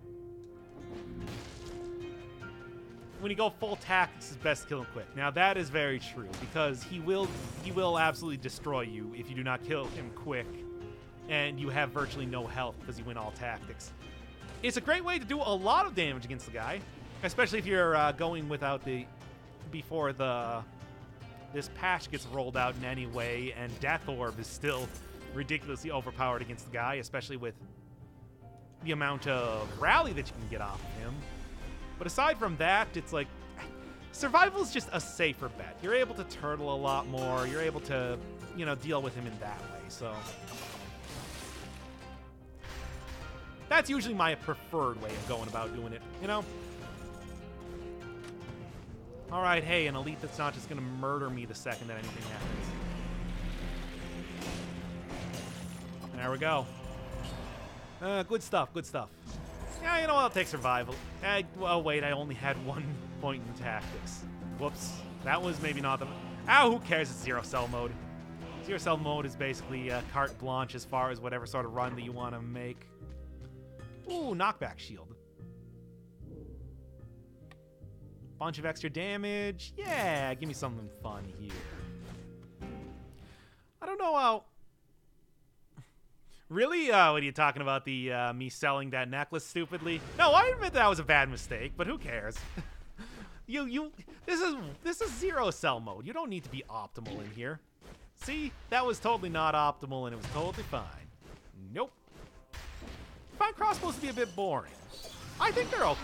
When you go full tactics, it's best to kill him quick. Now that is very true, because he will absolutely destroy you if you do not kill him quick, and you have virtually no health because you went all tactics. It's a great way to do a lot of damage against the guy, especially if you're going without before this patch gets rolled out in any way, and Death Orb is still ridiculously overpowered against the guy, especially with the amount of rally that you can get off of him. But aside from that, it's like, survival is just a safer bet. You're able to turtle a lot more. You're able to, deal with him in that way. So that's usually my preferred way of going about doing it, All right, hey, an elite that's not just going to murder me the second that anything happens. There we go. Good stuff, good stuff. Yeah, you know what? I'll take survival. Well, wait, I only had 1 point in tactics. Whoops. That was maybe not the... who cares? It's 0 cell mode. 0 cell mode is basically carte blanche as far as whatever sort of run that you want to make. Ooh, knockback shield. Bunch of extra damage. Yeah, give me something fun here. I don't know how... Really? What are you talking about? The me selling that necklace stupidly? No, I admit that was a bad mistake, but who cares? This is 0 cell mode. You don't need to be optimal in here. See? That was totally not optimal, and it was totally fine. Nope. I find crossbows to be a bit boring. I think they're okay.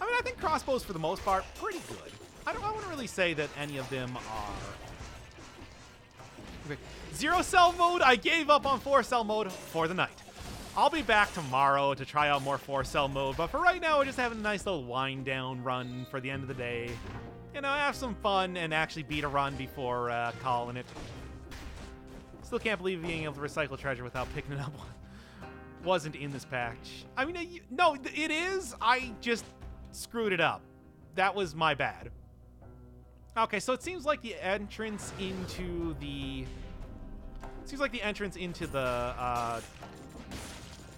I mean, I think crossbows, for the most part, pretty good. I wouldn't really say that any of them are... Okay. 0 cell mode, I gave up on 4 cell mode for the night. I'll be back tomorrow to try out more 4 cell mode, but for right now, we're just having a nice little wind down run for the end of the day. Have some fun and actually beat a run before calling it. Still can't believe being able to recycle treasure without picking it up wasn't in this patch. I mean, no, it is. I just screwed it up. That was my bad. Okay, so it seems like the entrance into the...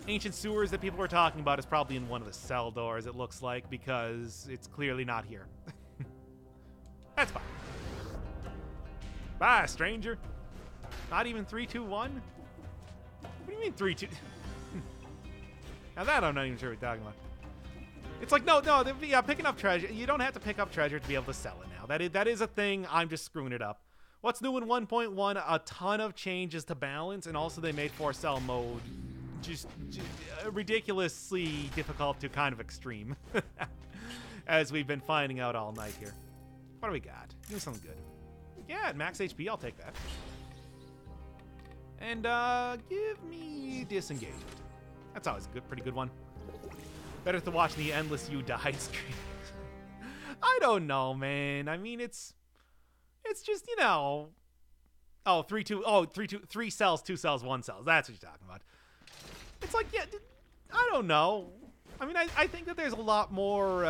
ancient sewers that people were talking about is probably in one of the cell doors, it looks like, because it's clearly not here. That's fine. Bye, stranger. Not even 3, 2, 1? What do you mean 3, 2? Now that I'm not even sure what you're talking about. It's like, no, yeah, picking up treasure. You don't have to pick up treasure to be able to sell it now. That is a thing. I'm just screwing it up. What's new in 1.1? A ton of changes to balance, and also they made 4 cell mode just ridiculously difficult to kind of extreme. As we've been finding out all night here. What do we got? Give me something good. Yeah, at max HP, I'll take that. And give me disengagement. That's always a pretty good one. Better than watching the endless you died screen. I don't know, man. I mean, it's just, you know. Oh, 3 2. Oh, 3 2. 3 cells, 2 cells, 1 cells. That's what you're talking about. It's like, yeah, I don't know. I mean, I think that there's a lot more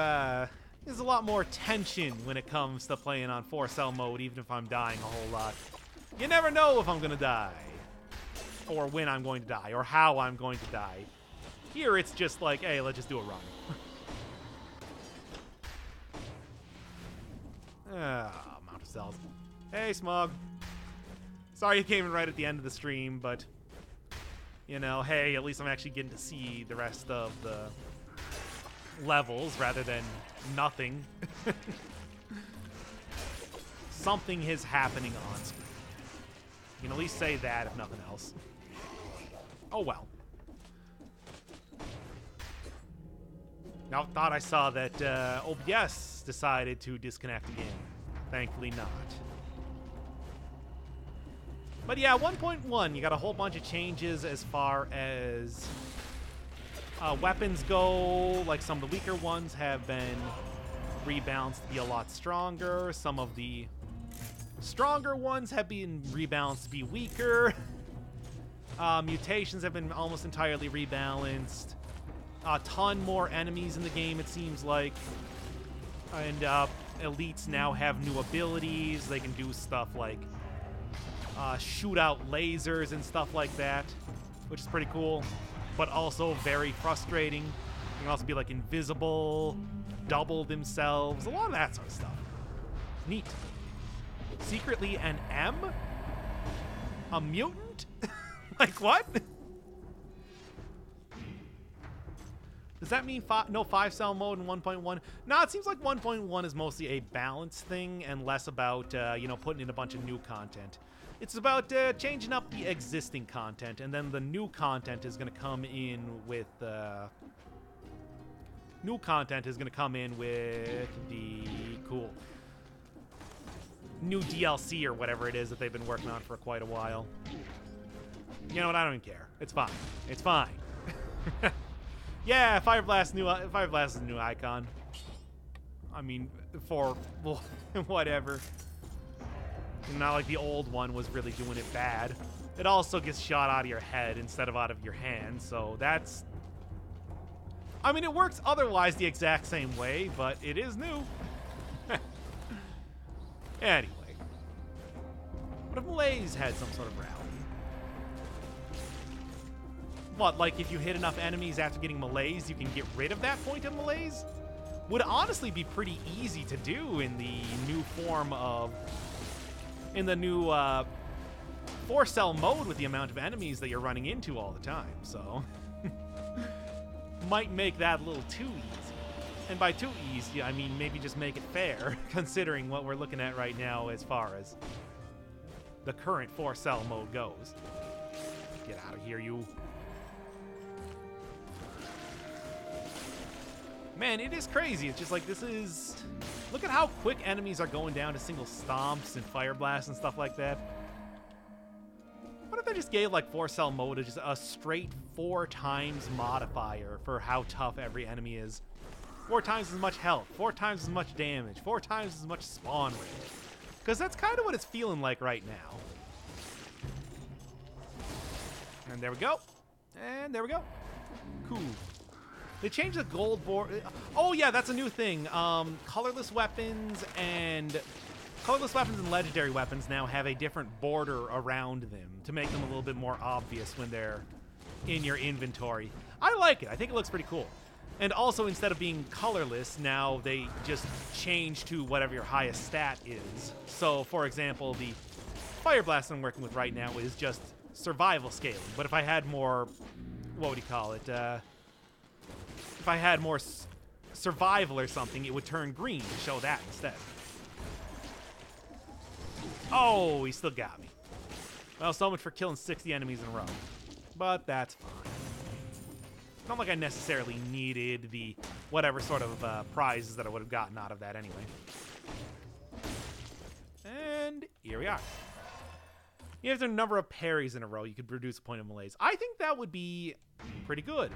tension when it comes to playing on 4-cell mode, even if I'm dying a whole lot. You never know if I'm gonna die, or when I'm going to die, or how I'm going to die. Here, it's just like, hey, let's just do a run. Amount of cells. Hey, Smug. Sorry you came in right at the end of the stream, but, you know, hey, at least I'm actually getting to see the rest of the levels rather than nothing. Something is happening on screen. You can at least say that, if nothing else. Oh, well. Now, thought I saw that OBS decided to disconnect again. Thankfully not. But yeah, 1.1, you got a whole bunch of changes as far as weapons go. Like, some of the weaker ones have been rebalanced to be a lot stronger. Some of the stronger ones have been rebalanced to be weaker. Mutations have been almost entirely rebalanced. A ton more enemies in the game, it seems like. And elites now have new abilities. They can do stuff like shoot out lasers and stuff like that, which is pretty cool, but also very frustrating. You can also be like invisible, double themselves, a lot of that sort of stuff. Neat. Secretly an M? A mutant? Like, what? Does that mean no 5-cell mode in 1.1? No, it seems like 1.1 is mostly a balance thing and less about, you know, putting in a bunch of new content. It's about changing up the existing content, and then the new content is going to come in with the cool new DLC or whatever it is that they've been working on for quite a while. You know what? I don't even care. It's fine. It's fine. Yeah, Fire Blast is a new icon. I mean, for well, whatever. Not like the old one was really doing it bad. It also gets shot out of your head instead of out of your hand, so that's... I mean, it works otherwise the exact same way, but it is new. Anyway. What if Malaise had some sort of rally? What, like if you hit enough enemies after getting Malaise, you can get rid of that point of Malaise? Would honestly be pretty easy to do in the new form of... in the new 4-cell mode with the amount of enemies that you're running into all the time, so... might make that a little too easy. And by too easy, I mean maybe just make it fair, considering what we're looking at right now as far as the current 4-cell mode goes. Get out of here, you. Man, it is crazy. It's just like, this is... Look at how quick enemies are going down to single stomps and fire blasts and stuff like that. What if they just gave, like, 4-cell mode just a straight 4 times modifier for how tough every enemy is? 4 times as much health, 4 times as much damage, 4 times as much spawn rate. Because that's kind of what it's feeling like right now. And there we go. And there we go. Cool. They changed the gold border. Oh yeah, that's a new thing. Colorless weapons and legendary weapons now have a different border around them to make them a little bit more obvious when they're in your inventory. I like it. I think it looks pretty cool. And also, instead of being colorless, now they just change to whatever your highest stat is. So, for example, the Fire Blast I'm working with right now is just survival scaling. But if I had more, what would you call it? If I had more survival or something, it would turn green to show that instead. Oh, he still got me. Well, so much for killing 60 enemies in a row. But that's fine. Not like I necessarily needed the whatever sort of prizes that I would have gotten out of that anyway. And here we are. If there's a number of parries in a row, you could produce a point of malaise. I think that would be pretty good.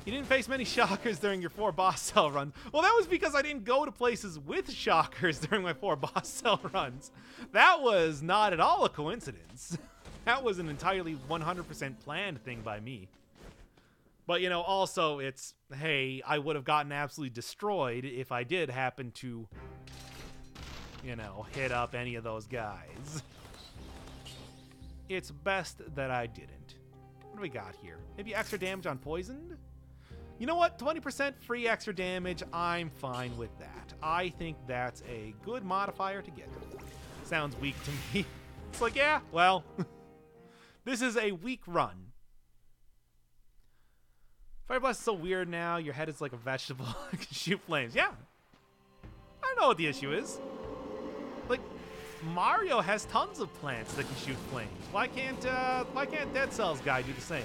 You didn't face many shockers during your 4 boss cell runs. Well, that was because I didn't go to places with shockers during my 4 boss cell runs. That was not at all a coincidence. That was an entirely 100% planned thing by me. But, you know, also it's, hey, I would have gotten absolutely destroyed if I did happen to, you know, hit up any of those guys. It's best that I didn't. What do we got here? Maybe extra damage on poisoned? You know what? 20% free extra damage. I'm fine with that. I think that's a good modifier to get. Sounds weak to me. It's like, yeah, well, this is a weak run. Fire Blast is so weird now. Your head is like a vegetable. It can shoot flames. Yeah. I don't know what the issue is. Like, Mario has tons of plants that can shoot flames. Why can't Dead Cells guy do the same?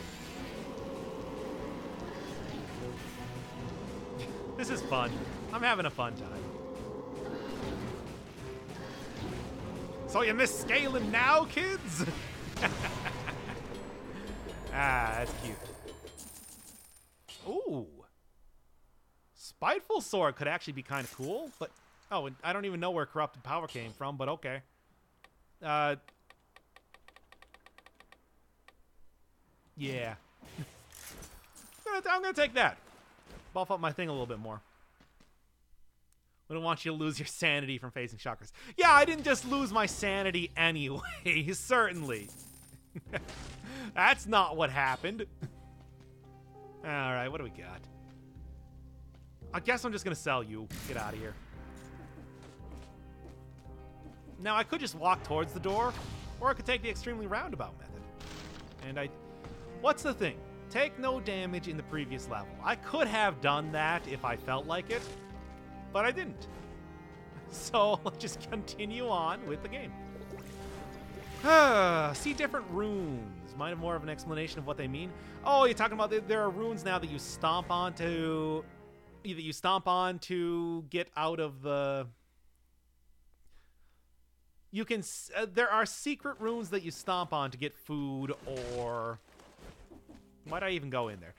This is fun. I'm having a fun time. So you miss scaling now, kids? Ah, that's cute. Ooh. Spiteful Sword could actually be kind of cool, but... Oh, and I don't even know where Corrupted Power came from, but okay. Yeah. I'm gonna take that. Buff up my thing a little bit more. We don't want you to lose your sanity from facing shockers. Yeah, I didn't just lose my sanity anyway, certainly. That's not what happened. Alright, what do we got? I guess I'm just gonna sell you. Get out of here. Now, I could just walk towards the door, or I could take the extremely roundabout method. And what's the thing? Take no damage in the previous level. I could have done that if I felt like it, but I didn't. So, let's just continue on with the game. See different runes. Might have more of an explanation of what they mean. Oh, you're talking about there are runes now that you stomp on to... Either you stomp on to get out of the... You can... there are secret runes that you stomp on to get food or... Why'd I even go in there?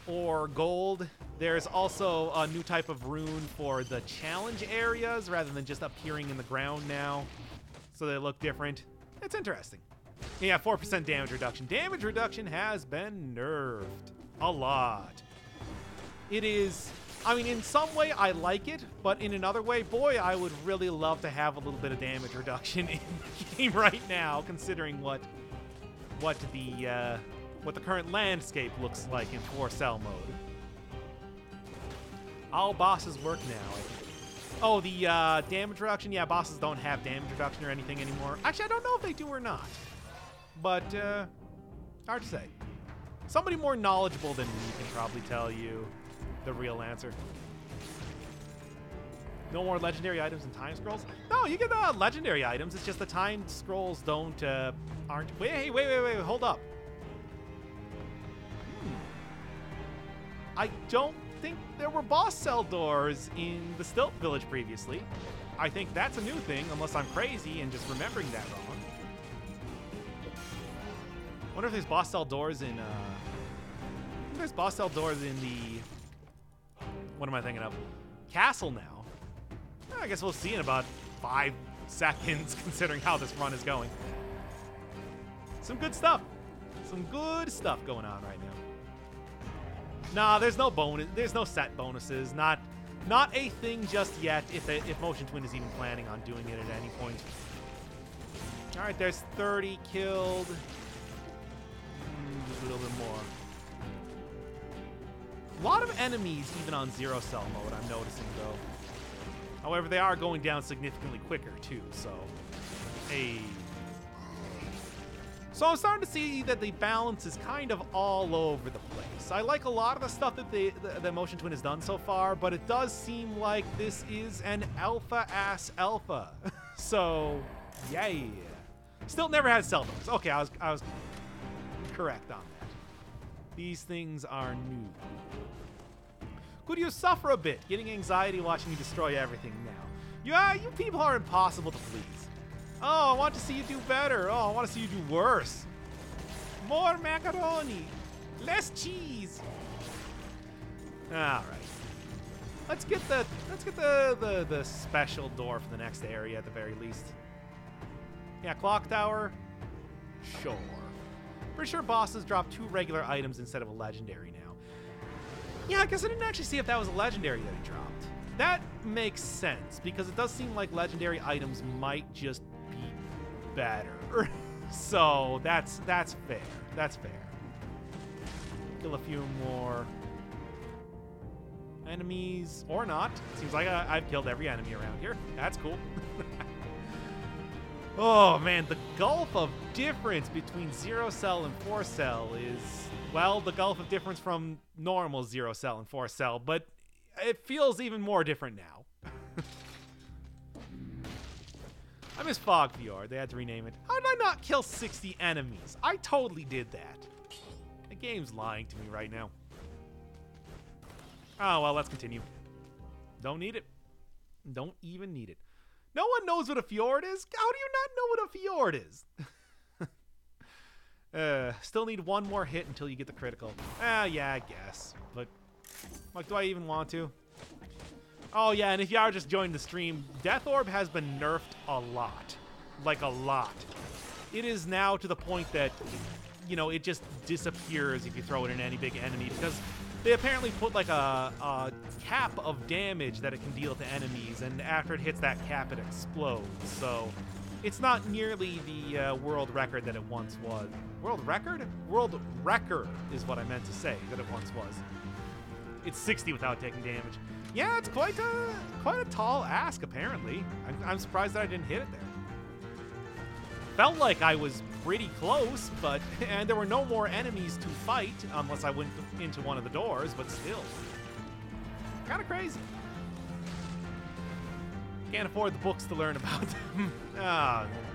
Or gold. There's also a new type of rune for the challenge areas rather than just appearing in the ground now. So they look different. It's interesting. Yeah, 4% damage reduction. Damage reduction has been nerfed. A lot. It is... I mean, in some way, I like it, but in another way, boy, I would really love to have a little bit of damage reduction in the game right now, considering what the current landscape looks like in 4-cell mode. All bosses work now, I think. Oh, the damage reduction? Yeah, bosses don't have damage reduction or anything anymore. Actually, I don't know if they do or not. But, hard to say. Somebody more knowledgeable than me can probably tell you the real answer. No more legendary items and time scrolls? No, you get legendary items. It's just the time scrolls aren't... Wait, hold up. I don't think there were boss cell doors in the Stilt Village previously. I think that's a new thing, unless I'm crazy and just remembering that wrong. Wonder if there's boss cell doors in, there's boss cell doors in the... What am I thinking of? Castle now. I guess we'll see in about 5 seconds, considering how this run is going. Some good stuff. Some good stuff going on right now. Nah, there's no bonus. There's no set bonuses. Not a thing just yet. If Motion Twin is even planning on doing it at any point. All right, there's 30 killed. Just a little bit more. A lot of enemies, even on 0-cell mode, I'm noticing though. However, they are going down significantly quicker too. So, hey. So I'm starting to see that the balance is kind of all over the place. I like a lot of the stuff that the Motion Twin has done so far, but it does seem like this is an alpha-ass alpha. So, yay. Still never had cell phones. Okay, I was correct on that. These things are new. Could you suffer a bit, getting anxiety watching you destroy everything now? Yeah, you people are impossible to please. Oh, I want to see you do better. Oh, I want to see you do worse. More macaroni. Less cheese. All right. Let's get the special door for the next area at the very least. Yeah, clock tower. Sure. Pretty sure bosses drop 2 regular items instead of a legendary now. Yeah, I guess I didn't actually see if that was a legendary that he dropped. That makes sense because it does seem like legendary items might just be better. So that's fair. That's fair. Kill a few more enemies or not. Seems like I've killed every enemy around here. That's cool. Oh man, the gulf of difference between Zero Cell and 4 Cell is, well, the gulf of difference from normal Zero Cell and 4 Cell, but it feels even more different now. I miss Fog Fjord. They had to rename it. How did I not kill 60 enemies? I totally did that. The game's lying to me right now. Oh, well, let's continue. Don't need it. Don't even need it. No one knows what a fjord is? How do you not know what a fjord is? Still need 1 more hit until you get the critical. Yeah, I guess. But, like, do I even want to? Oh, yeah, and if you are just joining the stream, Death Orb has been nerfed a lot. Like, a lot. It is now to the point that, you know, it just disappears if you throw it in any big enemy, because they apparently put, like, a cap of damage that it can deal to enemies, and after it hits that cap, it explodes. So, it's not nearly the world record that it once was. World record? World wrecker is what I meant to say that it once was. It's 60 without taking damage. Yeah, it's quite a tall ask, apparently. I'm surprised that I didn't hit it there. Felt like I was pretty close, and there were no more enemies to fight unless I went into one of the doors, but still. Kind of crazy. Can't afford the books to learn about them.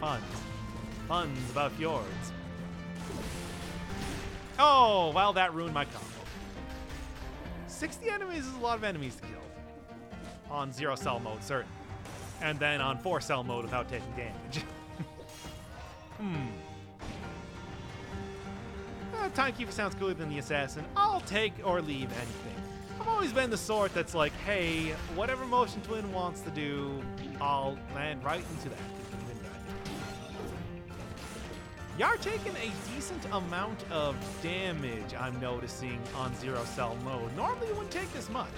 Puns. Puns about fjords. Oh, well, that ruined my combo. 60 enemies is a lot of enemies to kill. On 0 cell mode, certain. And then on 4 cell mode without taking damage. Timekeeper sounds cooler than the assassin. I'll take or leave anything. I've always been the sort that's like, hey, whatever Motion Twin wants to do, I'll land right into that. You are taking a decent amount of damage, I'm noticing, on 0 cell mode. Normally you wouldn't take this much.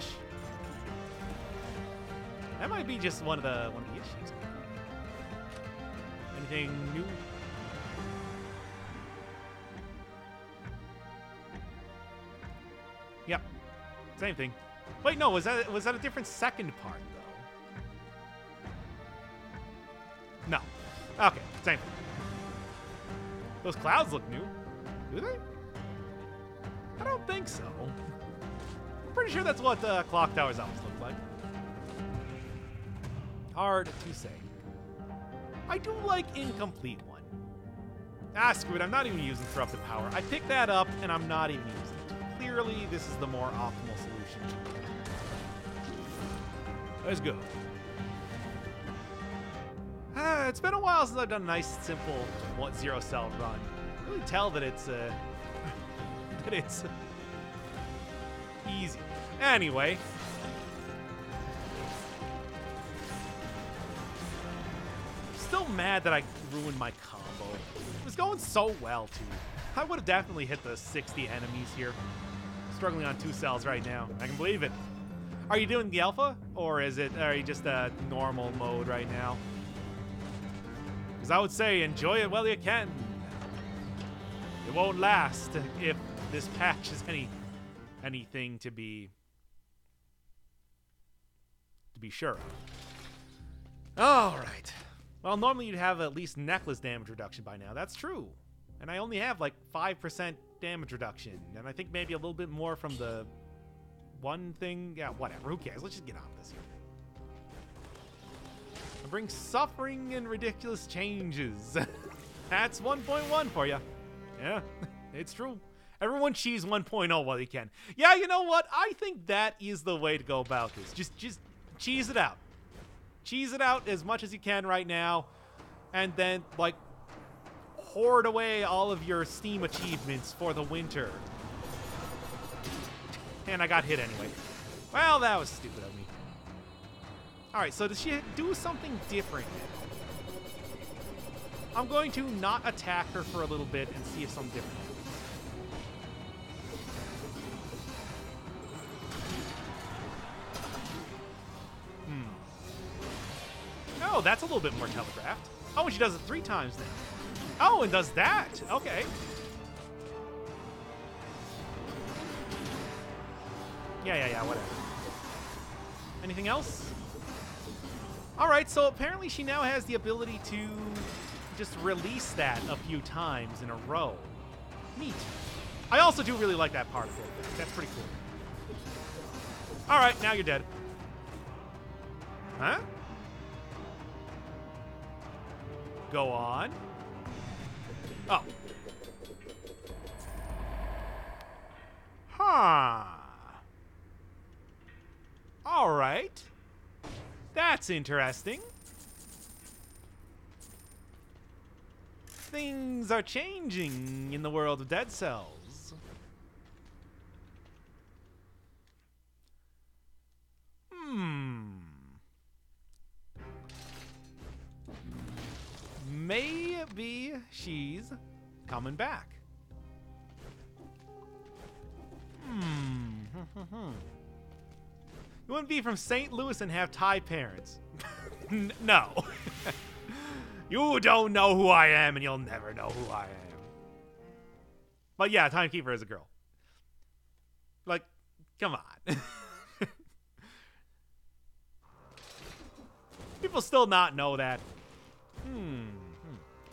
That might be just one of the issues. Anything new? Yep. Same thing. Wait, no, was that a different second part though? No. Okay, same thing. Those clouds look new. Do they? I don't think so. I'm pretty sure that's what the clock towers always look like. Hard to say. I do like Incomplete One. Screw it, I'm not even using Corrupted Power. I picked that up and I'm not even using it. Clearly, this is the more optimal solution. Let's go. It's been a while since I've done a nice, simple 0 cell run. I really tell that it's easy. Anyway. Still mad that I ruined my combo. It was going so well, too. I would have definitely hit the 60 enemies here. Struggling on 2 cells right now. I can believe it. Are you doing the alpha? Or are you just a normal mode right now? Because I would say enjoy it while you can. It won't last if this patch is anything to be sure of. Alright. Well, normally you'd have at least necklace damage reduction by now. That's true. And I only have like 5% damage reduction. And I think maybe a little bit more from the one thing. Yeah, whatever. Who cares? Let's just get on with this here. I bring suffering and ridiculous changes. That's 1.1 for you. Yeah, it's true. Everyone cheese 1.0 while you can. Yeah, you know what? I think that is the way to go about this. Just cheese it out. Cheese it out as much as you can right now. and then, like, hoard away all of your Steam achievements for the winter. And I got hit anyway. Well, that was stupid of me. Alright, so does she do something different? I'm going to not attack her for a little bit and see if something different happens. Oh, that's a little bit more telegraphed. Oh, and she does it 3 times now. Oh, and does that. Okay. Yeah, whatever. Anything else? Alright, so apparently she now has the ability to just release that a few times in a row. Neat. I also do really like that particle effect. That's pretty cool. Alright, now you're dead. Huh? Go on. Oh. Huh. All right. That's interesting. Things are changing in the world of Dead Cells. Maybe she's coming back. You wouldn't be from St. Louis and have Thai parents. No. You don't know who I am, and you'll never know who I am. But yeah, Timekeeper is a girl. Like, come on. People still not know that.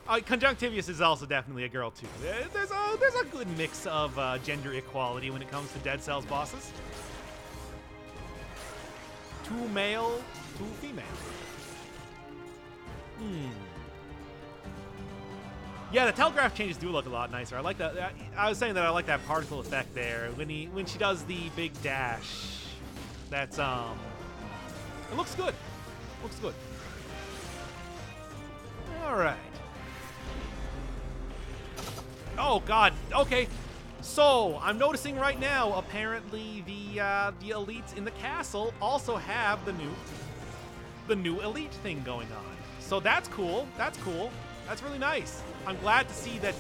Conjunctivius is also definitely a girl too. There's a good mix of gender equality when it comes to Dead Cells bosses. 2 male, 2 female. Yeah, the telegraph changes do look a lot nicer. I like that. I was saying that I like that particle effect there when she does the big dash. That's it looks good. Looks good. All right. Oh God. Okay. So I'm noticing right now, apparently the elites in the castle also have the new elite thing going on. So that's cool. That's cool. That's really nice. I'm glad to see that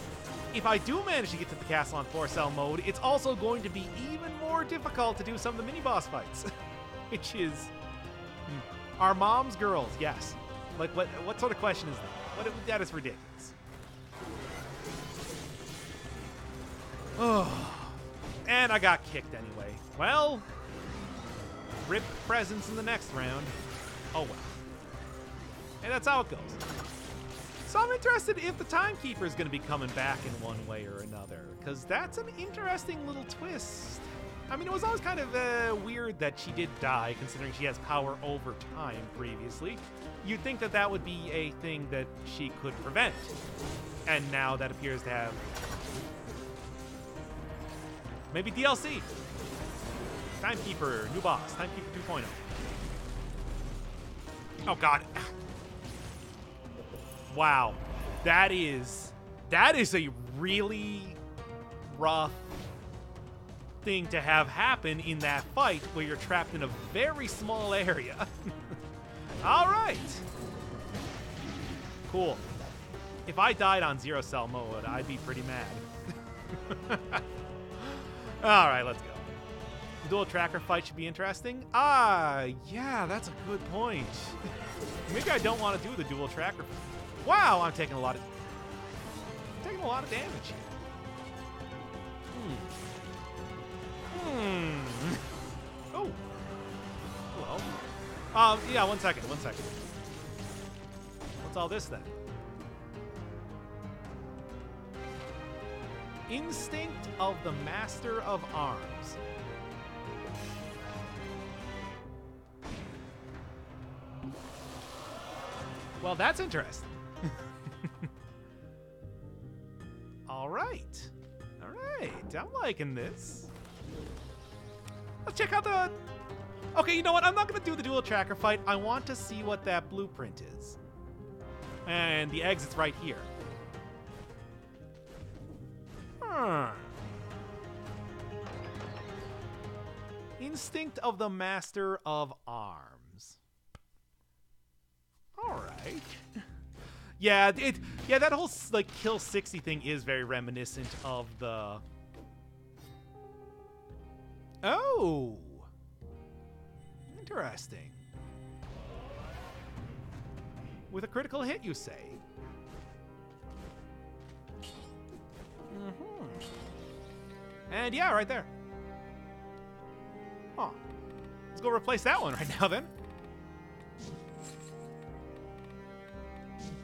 if I do manage to get to the castle on 4-cell mode, it's also going to be even more difficult to do some of the mini-boss fights. Which is... Are moms girls? Yes. Like, what sort of question is that? That is ridiculous. Oh. And I got kicked anyway. Well, rip presents in the next round. Oh well. And that's how it goes. So I'm interested if the Timekeeper is going to be coming back in one way or another, because that's an interesting little twist. I mean, it was always kind of weird that she did die, considering she has power over time previously. You'd think that that would be a thing that she could prevent. And now that appears to have... Maybe DLC. Timekeeper, new boss, Timekeeper 2.0. Oh God. Wow. That is a really rough thing to have happen in that fight where you're trapped in a very small area. All right. Cool. If I died on 0-cell mode, I'd be pretty mad. All right, let's go. The dual tracker fight should be interesting. Yeah, that's a good point. Maybe I don't want to do the dual tracker. Wow, I'm taking a lot of damage here. Oh. Hello. Yeah, one second. What's all this then? Instinct of the Master of Arms. Well, that's interesting. All right. I'm liking this. Let's check out the... Okay, you know what? I'm not going to do the dual tracker fight. I want to see what that blueprint is. And the exit's right here. Huh. Instinct of the Master of Arms. All right. Yeah, that whole like kill 60 thing is very reminiscent of the. Oh, interesting. With a critical hit, you say? And yeah, right there. Huh. Let's go replace that one right now, then.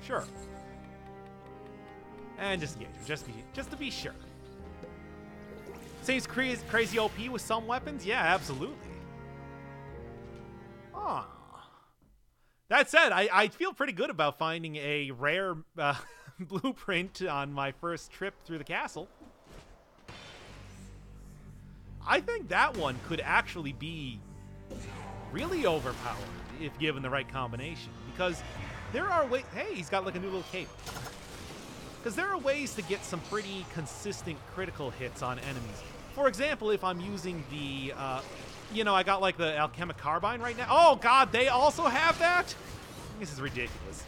Sure. And disengage him, just to be sure. Seems crazy OP with some weapons? Yeah, absolutely. Ah. That said, I feel pretty good about finding a rare blueprint on my first trip through the castle. I think that one could actually be really overpowered if given the right combination. Because there are ways... Hey, he's got like a new little cape. Because there are ways to get some pretty consistent critical hits on enemies. For example, if I'm using the... you know, I got like the Alchemic Carbine right now. Oh, God, they also have that? This is ridiculous.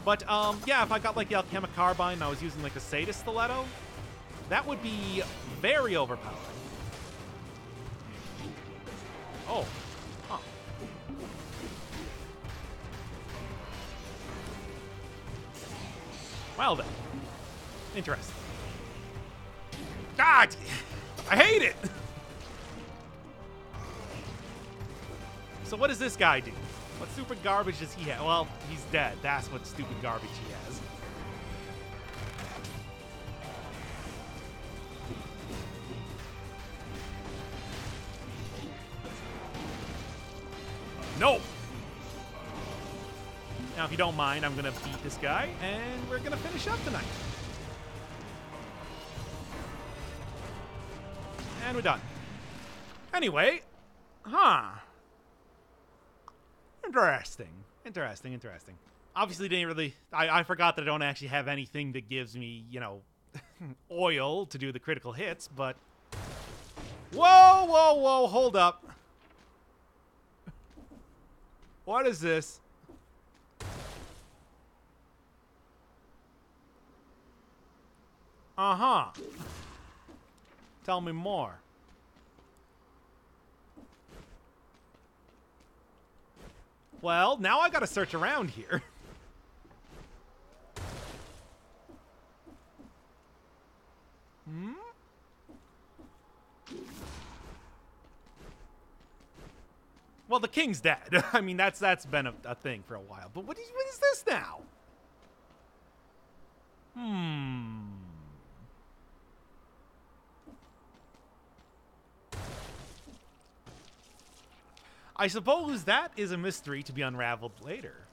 But, yeah, if I got like the Alchemic Carbine and I was using like the Sadist Stiletto, that would be very overpowered. Oh. Huh. Well then. Interesting. God! I hate it! So what does this guy do? What stupid garbage does he have? Well, he's dead. That's what stupid garbage he has. No! Now, if you don't mind, I'm gonna beat this guy, and we're gonna finish up tonight. And we're done. Anyway, Interesting. Obviously didn't really... I forgot that I don't actually have anything that gives me, you know, oil to do the critical hits, but... Whoa, hold up. What is this? Uh-huh. Tell me more. Well, now I gotta search around here. Well, the king's dead. I mean, that's been a thing for a while. But what is this now? I suppose that is a mystery to be unraveled later.